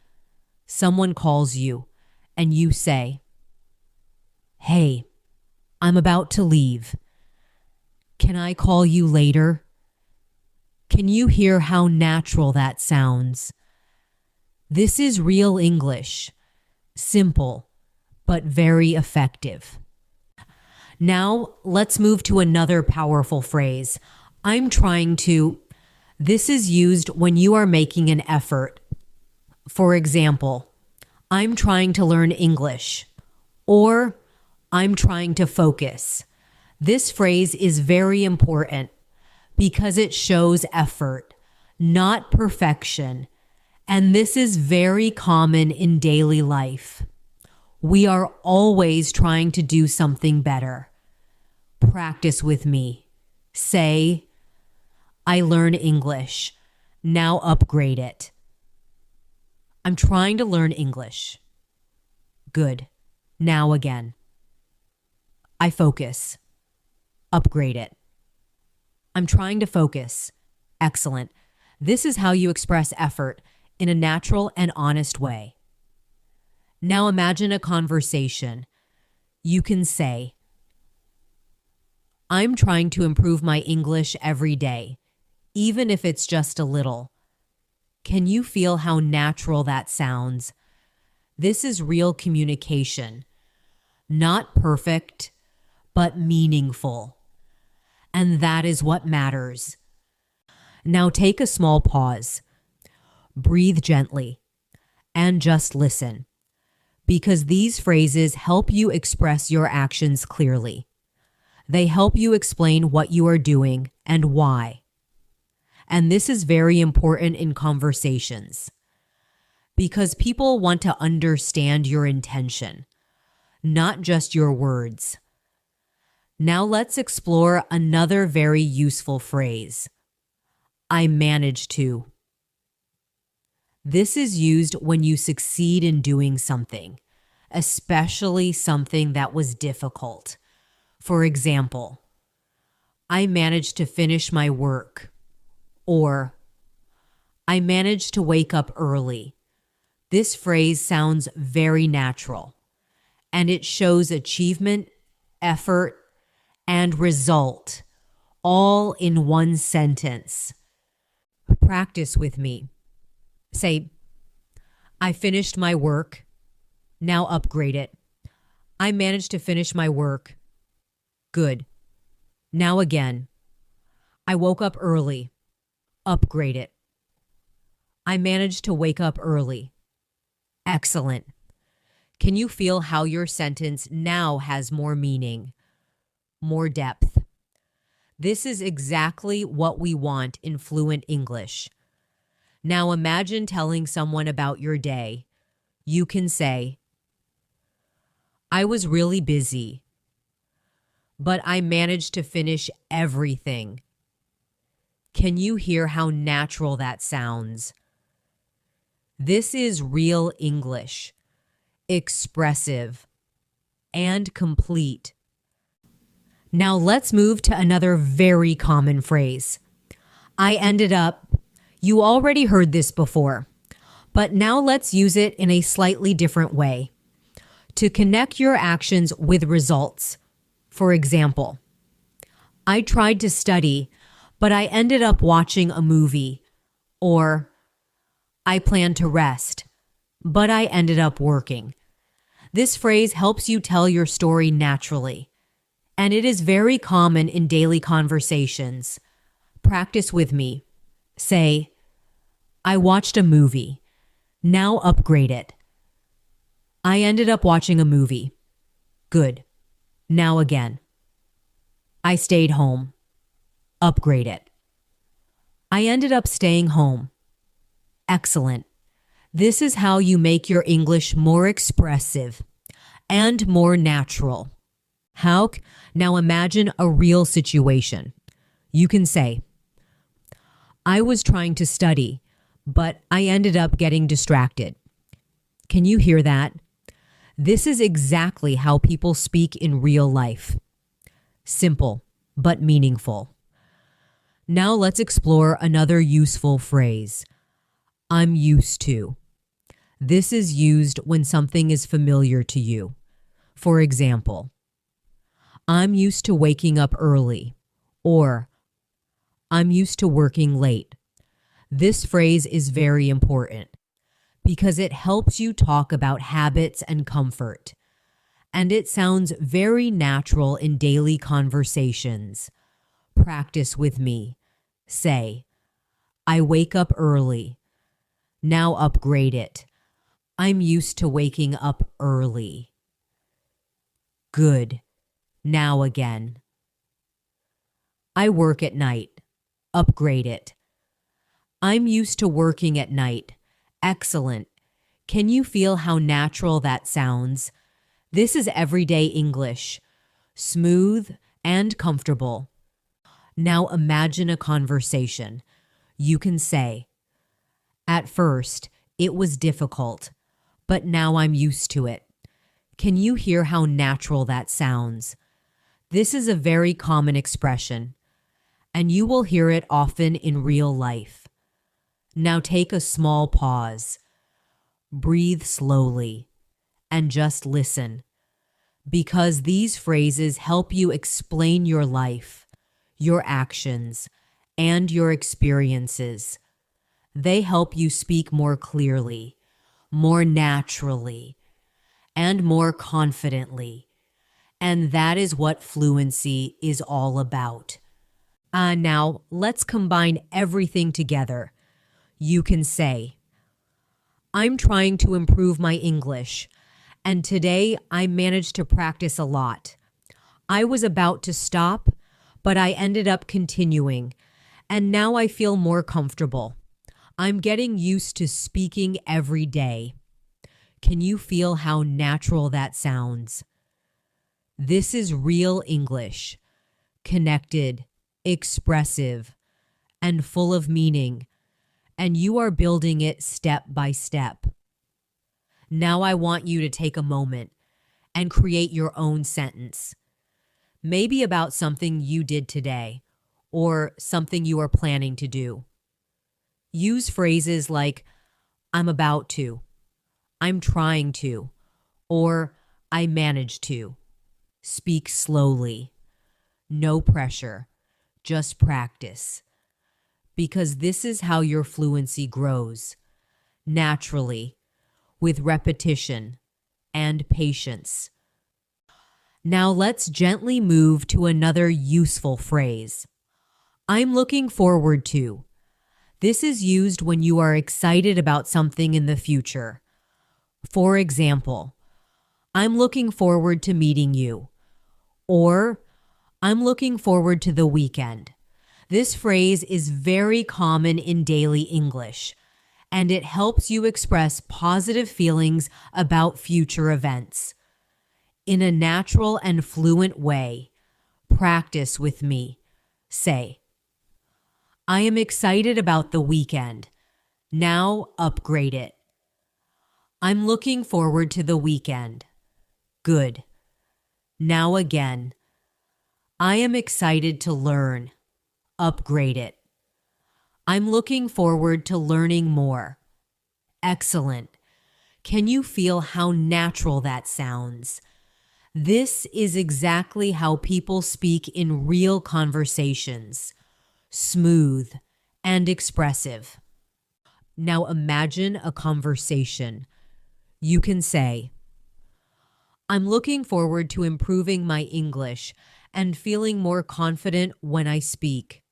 Speaker 1: Someone calls you, and you say, Hey, I'm about to leave. Can I call you later? Can you hear how natural that sounds? This is real English. Simple, but very effective. Now, let's move to another powerful phrase. I'm trying to. This is used when you are making an effort. For example, I'm trying to learn English, or I'm trying to focus. This phrase is very important because it shows effort, not perfection, and this is very common in daily life. We are always trying to do something better. Practice with me. Say, I learn English. Now upgrade it. I'm trying to learn English. Good. Now again. I focus. Upgrade it. I'm trying to focus. Excellent. This is how you express effort in a natural and honest way. Now imagine a conversation. You can say, I'm trying to improve my English every day, even if it's just a little. Can you feel how natural that sounds? This is real communication. Not perfect, but meaningful. And that is what matters. Now take a small pause. Breathe gently and just listen, because these phrases help you express your actions clearly. They help you explain what you are doing and why. And this is very important in conversations, because people want to understand your intention, not just your words. Now let's explore another very useful phrase. I managed to. This is used when you succeed in doing something, especially something that was difficult. For example, I managed to finish my work, or I managed to wake up early. This phrase sounds very natural, and it shows achievement, effort, and result, all in one sentence. Practice with me. Say, I finished my work. Now upgrade it. I managed to finish my work. Good. Now again. I woke up early. Upgrade it. I managed to wake up early. Excellent. Can you feel how your sentence now has more meaning, more depth? This is exactly what we want in fluent English. Now imagine telling someone about your day. You can say, I was really busy, but I managed to finish everything. Can you hear how natural that sounds? This is real English, expressive, and complete. Now let's move to another very common phrase. I ended up. You already heard this before, but now let's use it in a slightly different way to connect your actions with results. For example, I tried to study, but I ended up watching a movie. Or, I planned to rest, but I ended up working. This phrase helps you tell your story naturally, and it is very common in daily conversations. Practice with me. Say, I watched a movie. Now upgrade it. I ended up watching a movie. Good. Now again. I stayed home. Upgrade it. I ended up staying home. Excellent. This is how you make your English more expressive and more natural. How? Now imagine a real situation. You can say, I was trying to study, but I ended up getting distracted. Can you hear that? This is exactly how people speak in real life. Simple, but meaningful. Now let's explore another useful phrase. I'm used to. This is used when something is familiar to you. For example, I'm used to waking up early, or I'm used to working late. This phrase is very important because it helps you talk about habits and comfort, and it sounds very natural in daily conversations. Practice with me. Say, I wake up early. Now upgrade it. I'm used to waking up early. Good. Now again. I work at night. Upgrade it. I'm used to working at night. Excellent. Can you feel how natural that sounds? This is everyday English. Smooth and comfortable. Now imagine a conversation. You can say, at first, it was difficult, but now I'm used to it. Can you hear how natural that sounds? This is a very common expression, and you will hear it often in real life. Now take a small pause. Breathe slowly and just listen, because these phrases help you explain your life, your actions, and your experiences. They help you speak more clearly, more naturally, and more confidently. And that is what fluency is all about. Now, let's combine everything together. You can say, I'm trying to improve my English, and today I managed to practice a lot. I was about to stop, but I ended up continuing, and now I feel more comfortable. I'm getting used to speaking every day. Can you feel how natural that sounds? This is real English, connected, expressive, and full of meaning, and you are building it step by step. Now I want you to take a moment and create your own sentence, maybe about something you did today or something you are planning to do. Use phrases like, I'm about to, I'm trying to, or I managed to. Speak slowly. No pressure. Just practice. Because this is how your fluency grows. Naturally, with repetition and patience. Now let's gently move to another useful phrase. I'm looking forward to. This is used when you are excited about something in the future. For example, I'm looking forward to meeting you. Or, I'm looking forward to the weekend. This phrase is very common in daily English, and it helps you express positive feelings about future events. In a natural and fluent way, practice with me. Say, I am excited about the weekend. Now upgrade it. I'm looking forward to the weekend. Good. Now again. I am excited to learn. Upgrade it. I'm looking forward to learning more. Excellent. Can you feel how natural that sounds? This is exactly how people speak in real conversations. Smooth and expressive. Now imagine a conversation. You can say, I'm looking forward to improving my English and feeling more confident when I speak.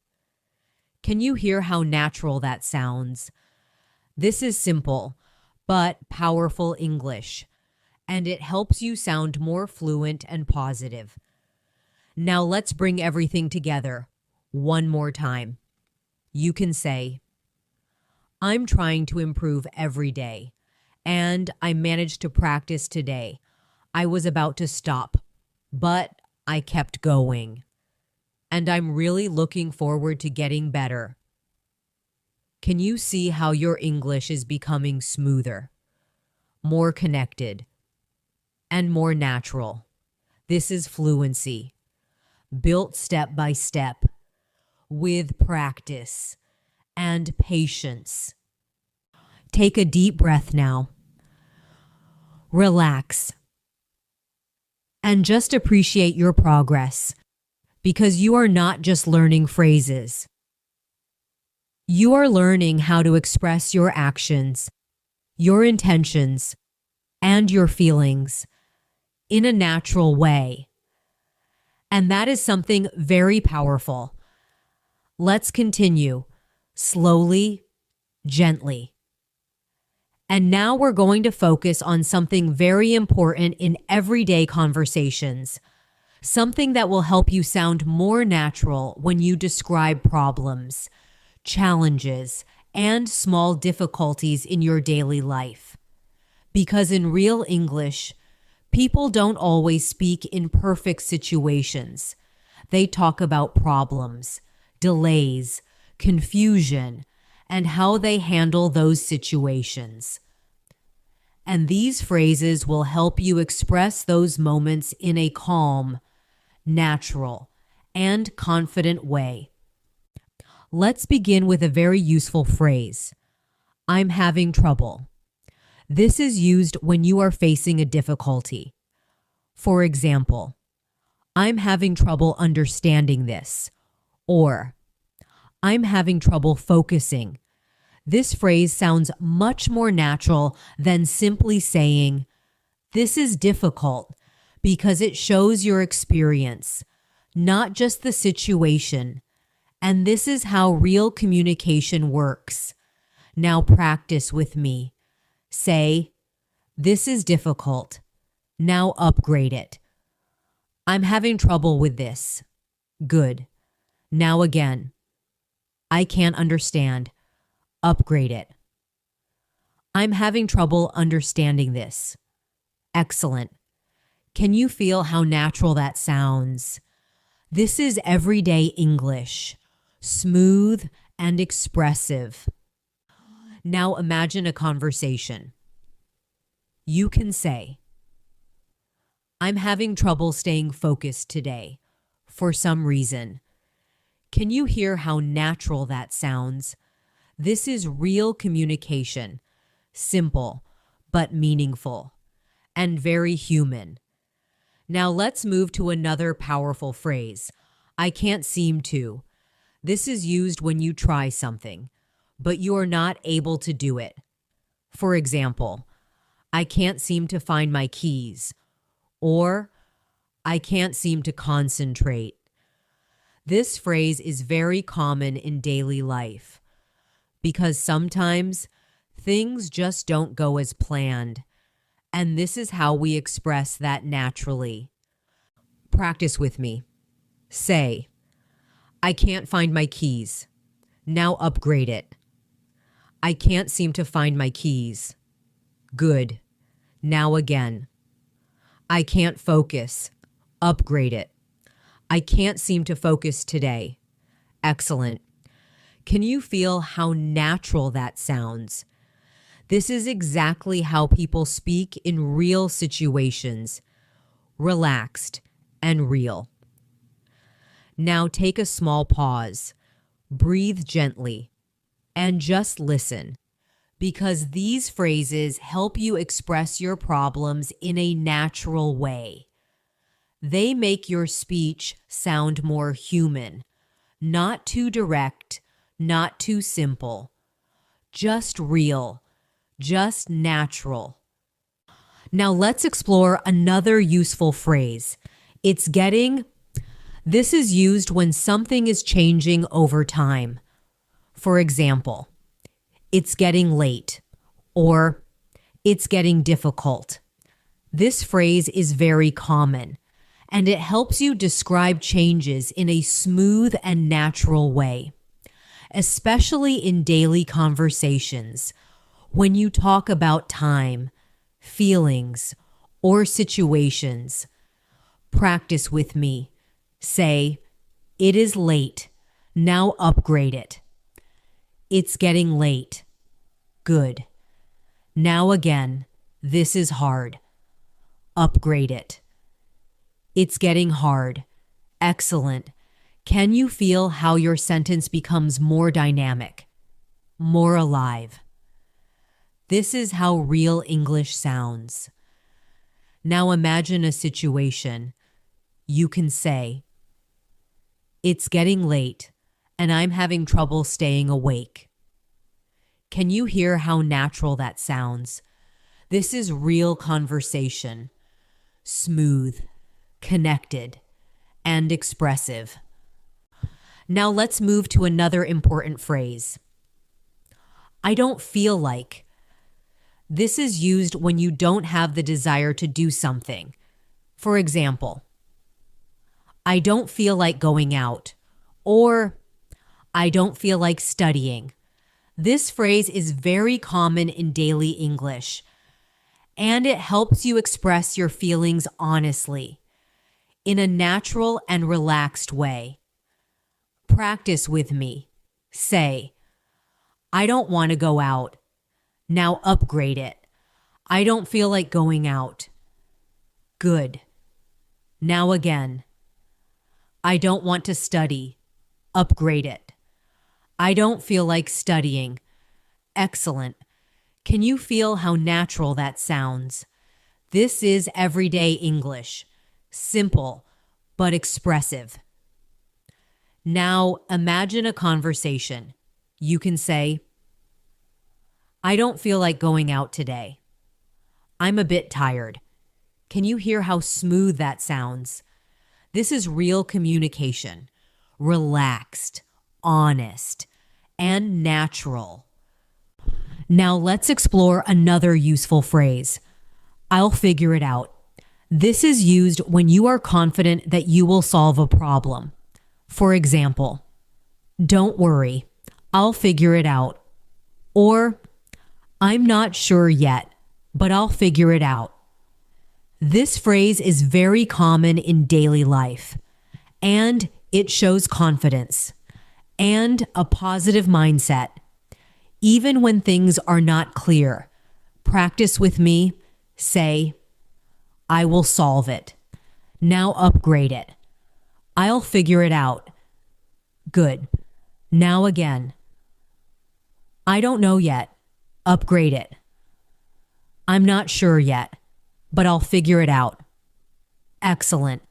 Speaker 1: Can you hear how natural that sounds? This is simple, but powerful English, and it helps you sound more fluent and positive. Now let's bring everything together one more time. You can say, I'm trying to improve every day, and I managed to practice today. I was about to stop, but I kept going. And I'm really looking forward to getting better. Can you see how your English is becoming smoother, more connected, and more natural? This is fluency, built step by step, with practice and patience. Take a deep breath now. Relax. And just appreciate your progress, because you are not just learning phrases. You are learning how to express your actions, your intentions, and your feelings in a natural way. And that is something very powerful. Let's continue, slowly, gently. And now we're going to focus on something very important in everyday conversations, something that will help you sound more natural when you describe problems, challenges, and small difficulties in your daily life. Because in real English, people don't always speak in perfect situations. They talk about problems, delays, confusion, and how they handle those situations. And these phrases will help you express those moments in a calm, natural, and confident way. Let's begin with a very useful phrase. I'm having trouble. This is used when you are facing a difficulty. For example, I'm having trouble understanding this, or I'm having trouble focusing. This phrase sounds much more natural than simply saying, this is difficult, because it shows your experience, not just the situation. And this is how real communication works. Now practice with me. Say, this is difficult. Now upgrade it. I'm having trouble with this. Good. Now again. I can't understand. Upgrade it. I'm having trouble understanding this. Excellent. Can you feel how natural that sounds? This is everyday English, smooth and expressive. Now imagine a conversation. You can say, I'm having trouble staying focused today, for some reason. Can you hear how natural that sounds? This is real communication, simple but meaningful, and very human. Now let's move to another powerful phrase. I can't seem to. This is used when you try something, but you are not able to do it. For example, I can't seem to find my keys, or I can't seem to concentrate. This phrase is very common in daily life because sometimes things just don't go as planned, and this is how we express that naturally. Practice with me. Say, I can't find my keys. Now upgrade it. I can't seem to find my keys. Good. Now again. I can't focus. Upgrade it. I can't seem to focus today. Excellent. Can you feel how natural that sounds? This is exactly how people speak in real situations, relaxed and real. Now take a small pause, breathe gently, and just listen, because these phrases help you express your problems in a natural way. They make your speech sound more human, not too direct, not too simple, just real, just natural. Now let's explore another useful phrase. It's getting. This is used when something is changing over time. For example, it's getting late, or it's getting difficult. This phrase is very common, and it helps you describe changes in a smooth and natural way, especially in daily conversations, when you talk about time, feelings, or situations. Practice with me. Say, "It is late. Now upgrade it." It's getting late. Good. Now again, this is hard. Upgrade it. It's getting hard. Excellent. Can you feel how your sentence becomes more dynamic, more alive? This is how real English sounds. Now imagine a situation. You can say, "It's getting late, and I'm having trouble staying awake." Can you hear how natural that sounds? This is real conversation, smooth, connected, and expressive. Now let's move to another important phrase. I don't feel like. This is used when you don't have the desire to do something. For example, I don't feel like going out, or I don't feel like studying. This phrase is very common in daily English, and it helps you express your feelings honestly, in a natural and relaxed way. Practice with me. Say, "I don't want to go out." Now upgrade it. "I don't feel like going out." Good. Now again. "I don't want to study." Upgrade it. "I don't feel like studying." Excellent. Can you feel how natural that sounds? This is everyday English. Simple, but expressive. Now imagine a conversation. You can say, "I don't feel like going out today. I'm a bit tired." Can you hear how smooth that sounds? This is real communication, relaxed, honest, and natural. Now let's explore another useful phrase. I'll figure it out. This is used when you are confident that you will solve a problem. For example, don't worry, I'll figure it out. Or, I'm not sure yet, but I'll figure it out. This phrase is very common in daily life, and it shows confidence and a positive mindset. Even when things are not clear, practice with me. Say, "I will solve it." Now upgrade it. "I'll figure it out." Good. Now again. "I don't know yet." Upgrade it. "I'm not sure yet, but I'll figure it out." Excellent.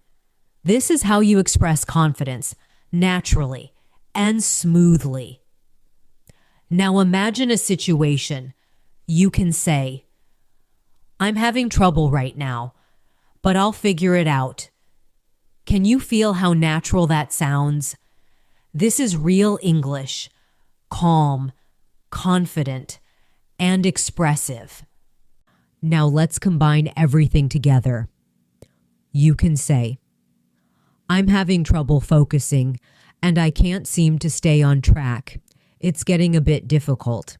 Speaker 1: This is how you express confidence, naturally and smoothly. Now imagine a situation. You can say, "I'm having trouble right now, but I'll figure it out." Can you feel how natural that sounds? This is real English, calm, confident, and expressive. Now let's combine everything together. You can say, "I'm having trouble focusing, and I can't seem to stay on track. It's getting a bit difficult.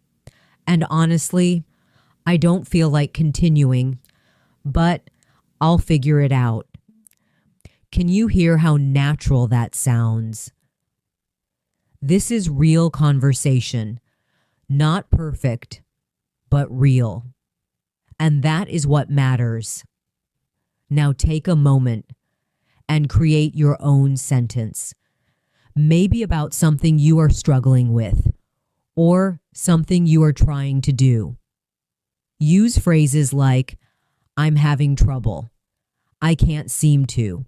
Speaker 1: And honestly, I don't feel like continuing, but I'll figure it out." Can you hear how natural that sounds? This is real conversation, not perfect, but real. And that is what matters. Now take a moment and create your own sentence, maybe about something you are struggling with or something you are trying to do. Use phrases like, I'm having trouble, I can't seem to,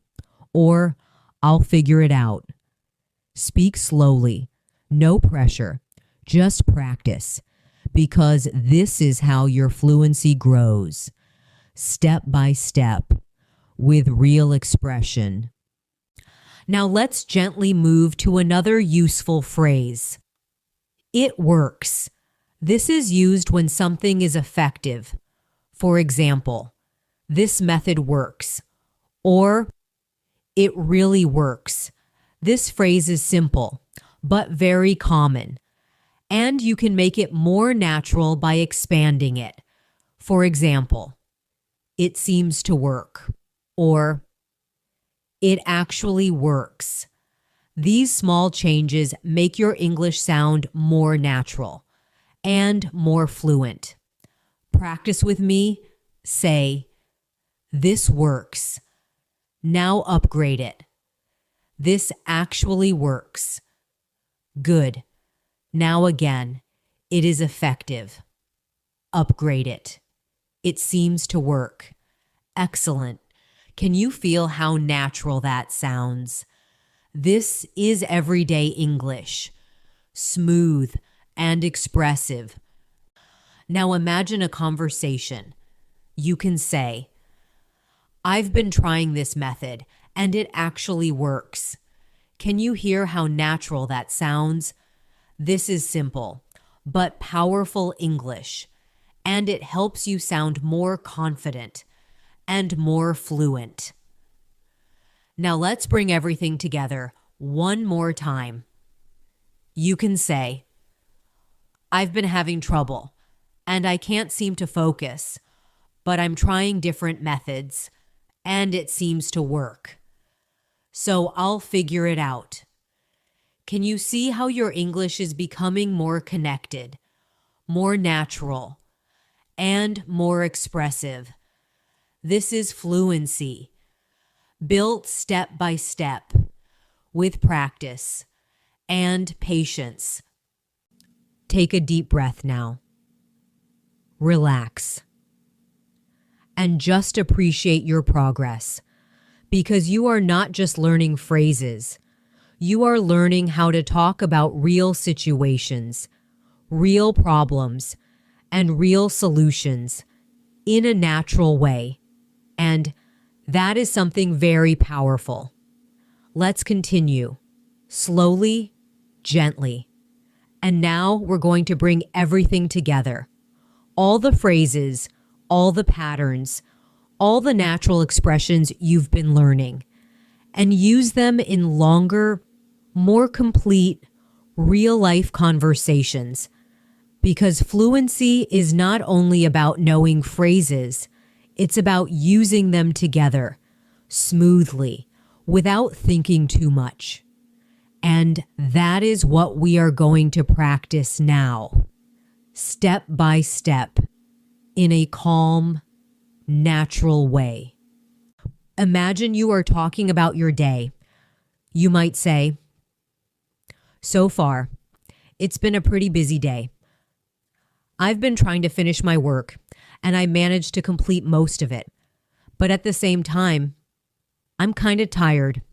Speaker 1: or I'll figure it out. Speak slowly, no pressure, just practice, because this is how your fluency grows, step by step, with real expression. Now let's gently move to another useful phrase. It works. This is used when something is effective. For example, this method works, or it really works. This phrase is simple, but very common, and you can make it more natural by expanding it. For example, it seems to work, or it actually works. These small changes make your English sound more natural and more fluent. Practice with me. Say, this works. Now upgrade it. This actually works. Good. Now again, it is effective. Upgrade it. It seems to work. Excellent. Can you feel how natural that sounds? This is everyday English, smooth and expressive. Now imagine a conversation. You can say, I've been trying this method and it actually works. Can you hear how natural that sounds? This is simple, but powerful English, and it helps you sound more confident and more fluent. Now let's bring everything together one more time. You can say, I've been having trouble and I can't seem to focus, but I'm trying different methods and it seems to work. So I'll figure it out. Can you see how your English is becoming more connected, more natural, and more expressive? This is fluency, built step by step, with practice and patience. Take a deep breath now. Relax. And just appreciate your progress, because you are not just learning phrases. You are learning how to talk about real situations, real problems, and real solutions in a natural way. And that is something very powerful. Let's continue, slowly, gently. And now we're going to bring everything together. All the phrases, all the patterns, all the natural expressions you've been learning, and use them in longer, more complete, real-life conversations. Because fluency is not only about knowing phrases, it's about using them together, smoothly, without thinking too much. And that is what we are going to practice now, step by step, in a calm, natural way. Imagine you are talking about your day. You might say, so far, it's been a pretty busy day. I've been trying to finish my work, and I managed to complete most of it. But at the same time, I'm kind of tired.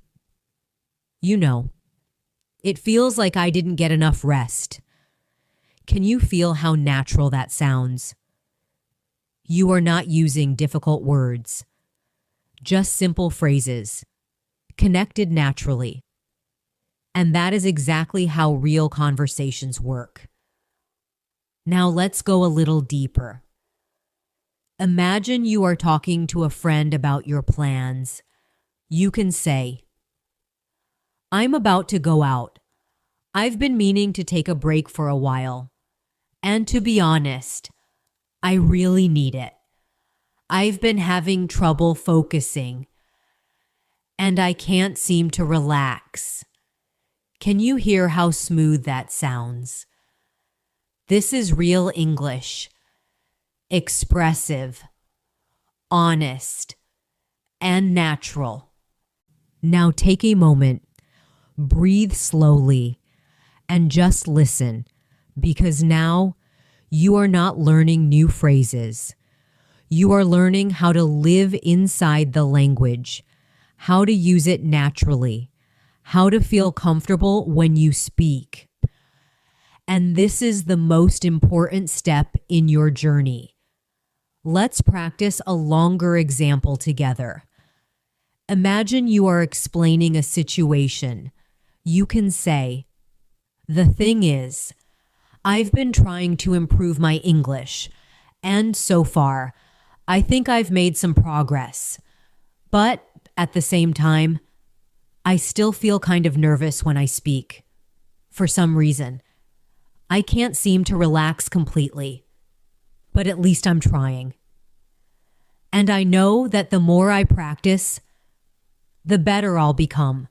Speaker 1: You know, it feels like I didn't get enough rest. Can you feel how natural that sounds? You are not using difficult words, just simple phrases, connected naturally. And that is exactly how real conversations work. Now let's go a little deeper. Imagine you are talking to a friend about your plans. You can say, I'm about to go out. I've been meaning to take a break for a while. And to be honest, I really need it. I've been having trouble focusing, and I can't seem to relax. Can you hear how smooth that sounds? This is real English, expressive, honest, and natural. Now take a moment, breathe slowly, and just listen, because now you are not learning new phrases. You are learning how to live inside the language, how to use it naturally, how to feel comfortable when you speak. And this is the most important step in your journey. Let's practice a longer example together. Imagine you are explaining a situation. You can say, "The thing is, I've been trying to improve my English, and so far, I think I've made some progress. But at the same time, I still feel kind of nervous when I speak. For some reason, I can't seem to relax completely, but at least I'm trying. And I know that the more I practice, the better I'll become."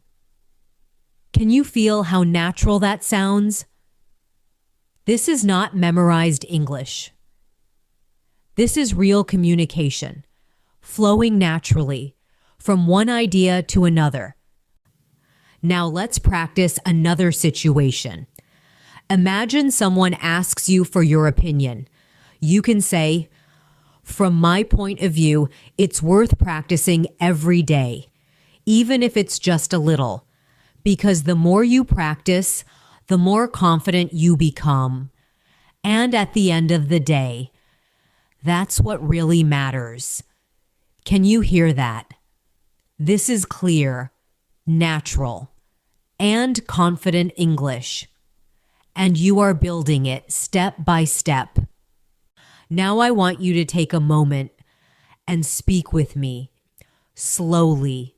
Speaker 1: Can you feel how natural that sounds? This is not memorized English. This is real communication, flowing naturally from one idea to another. Now let's practice another situation. Imagine someone asks you for your opinion. You can say, "From my point of view, it's worth practicing every day, even if it's just a little, because the more you practice, the more confident you become. And at the end of the day, that's what really matters." Can you hear that? This is clear, natural, and confident English. And you are building it step by step. Now I want you to take a moment and speak with me, slowly,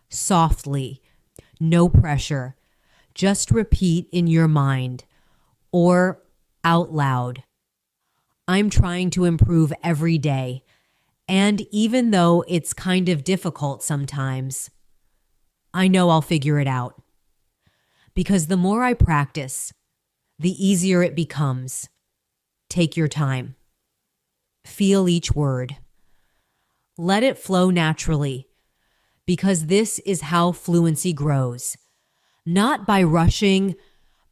Speaker 1: softly, no pressure. Just repeat in your mind or out loud. "I'm trying to improve every day, and even though it's kind of difficult sometimes, I know I'll figure it out. Because the more I practice, the easier it becomes." Take your time. Feel each word. Let it flow naturally, because this is how fluency grows. Not by rushing,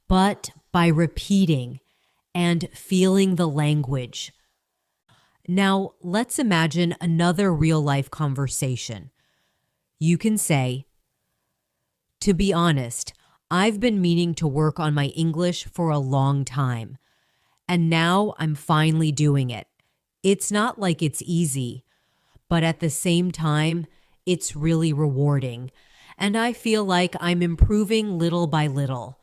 Speaker 1: but by repeating and feeling the language. Now, let's imagine another real-life conversation. You can say, "To be honest, I've been meaning to work on my English for a long time, and now I'm finally doing it. It's not like it's easy, but at the same time, it's really rewarding, and I feel like I'm improving little by little."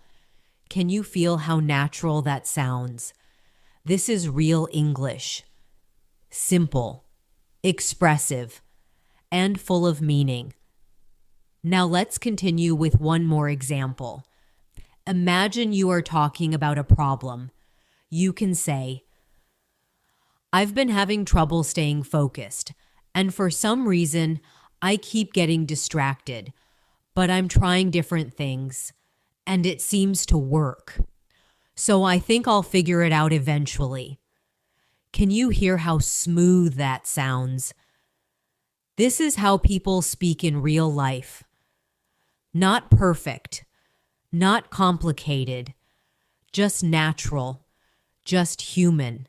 Speaker 1: Can you feel how natural that sounds? This is real English. Simple, expressive, and full of meaning. Now let's continue with one more example. Imagine you are talking about a problem. You can say, "I've been having trouble staying focused, and for some reason, I keep getting distracted, but I'm trying different things, and it seems to work. So I think I'll figure it out eventually." Can you hear how smooth that sounds? This is how people speak in real life. Not perfect, not complicated, just natural, just human.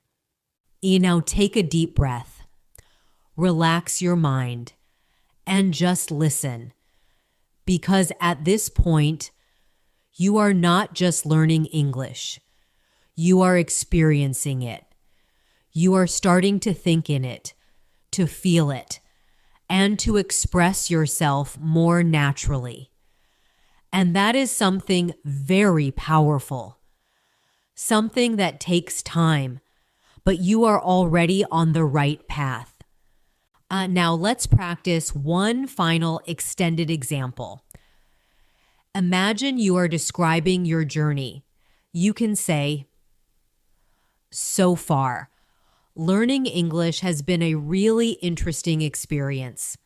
Speaker 1: Now take a deep breath, relax your mind, and just listen. Because at this point, you are not just learning English. You are experiencing it. You are starting to think in it, to feel it, and to express yourself more naturally. And that is something very powerful, something that takes time, but you are already on the right path. Now let's practice one final extended example. Imagine you are describing your journey. You can say, "So far, learning English has been a really interesting experience.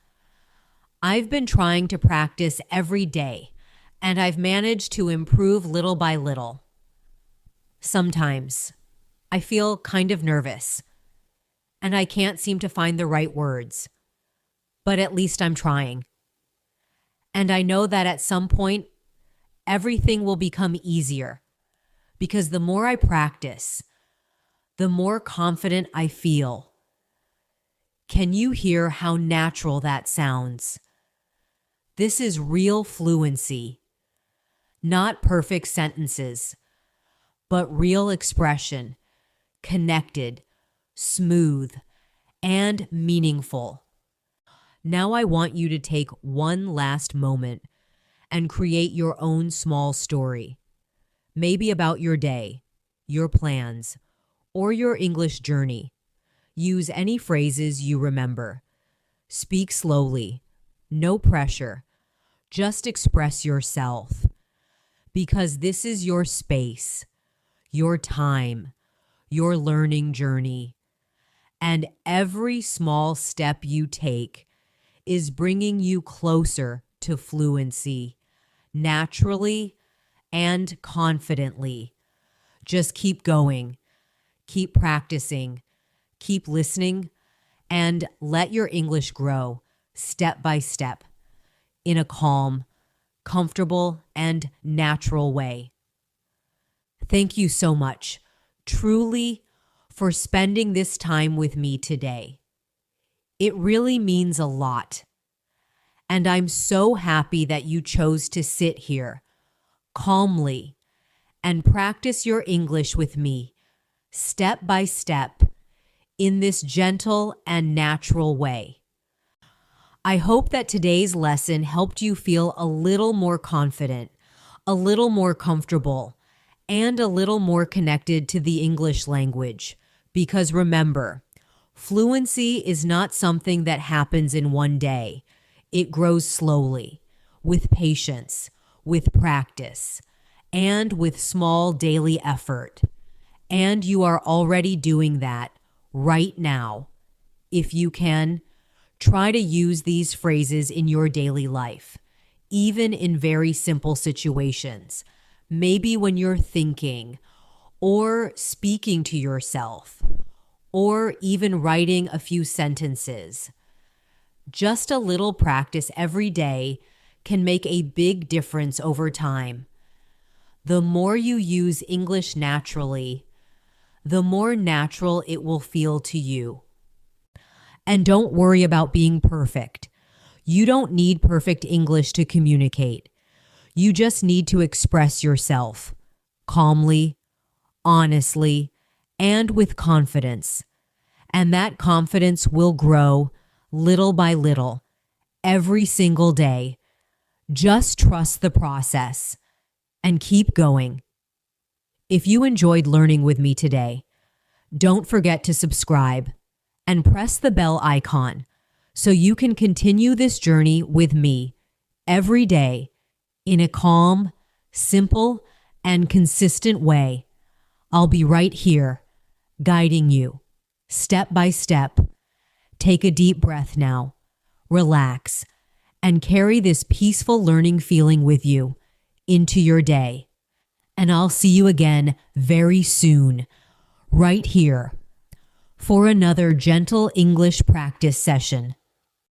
Speaker 1: I've been trying to practice every day, and I've managed to improve little by little. Sometimes I feel kind of nervous, and I can't seem to find the right words, but at least I'm trying. And I know that at some point, everything will become easier because the more I practice, the more confident I feel. Can you hear how natural that sounds? This is real fluency, not perfect sentences, but real expression, connected, smooth, and meaningful. Now I want you to take one last moment and create your own small story, maybe about your day, your plans, or your English journey. Use any phrases you remember. Speak slowly, no pressure. Just express yourself, because this is your space, your time, your learning journey. And every small step you take is bringing you closer to fluency, naturally and confidently. Just keep going, keep practicing, keep listening, and let your English grow step by step in a calm, comfortable, and natural way. Thank you so much, truly, for spending this time with me today. It really means a lot. And I'm so happy that you chose to sit here calmly and practice your English with me, step by step, in this gentle and natural way. I hope that today's lesson helped you feel a little more confident, a little more comfortable, and a little more connected to the English language. Because remember, fluency is not something that happens in one day. It grows slowly, with patience, with practice, and with small daily effort. And you are already doing that right now. If you can, try to use these phrases in your daily life, even in very simple situations. Maybe when you're thinking or speaking to yourself, or even writing a few sentences. Just a little practice every day can make a big difference over time. The more you use English naturally, the more natural it will feel to you. And don't worry about being perfect. You don't need perfect English to communicate. You just need to express yourself calmly, honestly, and with confidence. And that confidence will grow little by little, every single day. Just trust the process and keep going. If you enjoyed learning with me today, don't forget to subscribe and press the bell icon so you can continue this journey with me every day in a calm, simple, and consistent way. I'll be right here, guiding you, step by step. Take a deep breath now, relax, and carry this peaceful learning feeling with you into your day. And I'll see you again very soon, right here, for another gentle English practice session.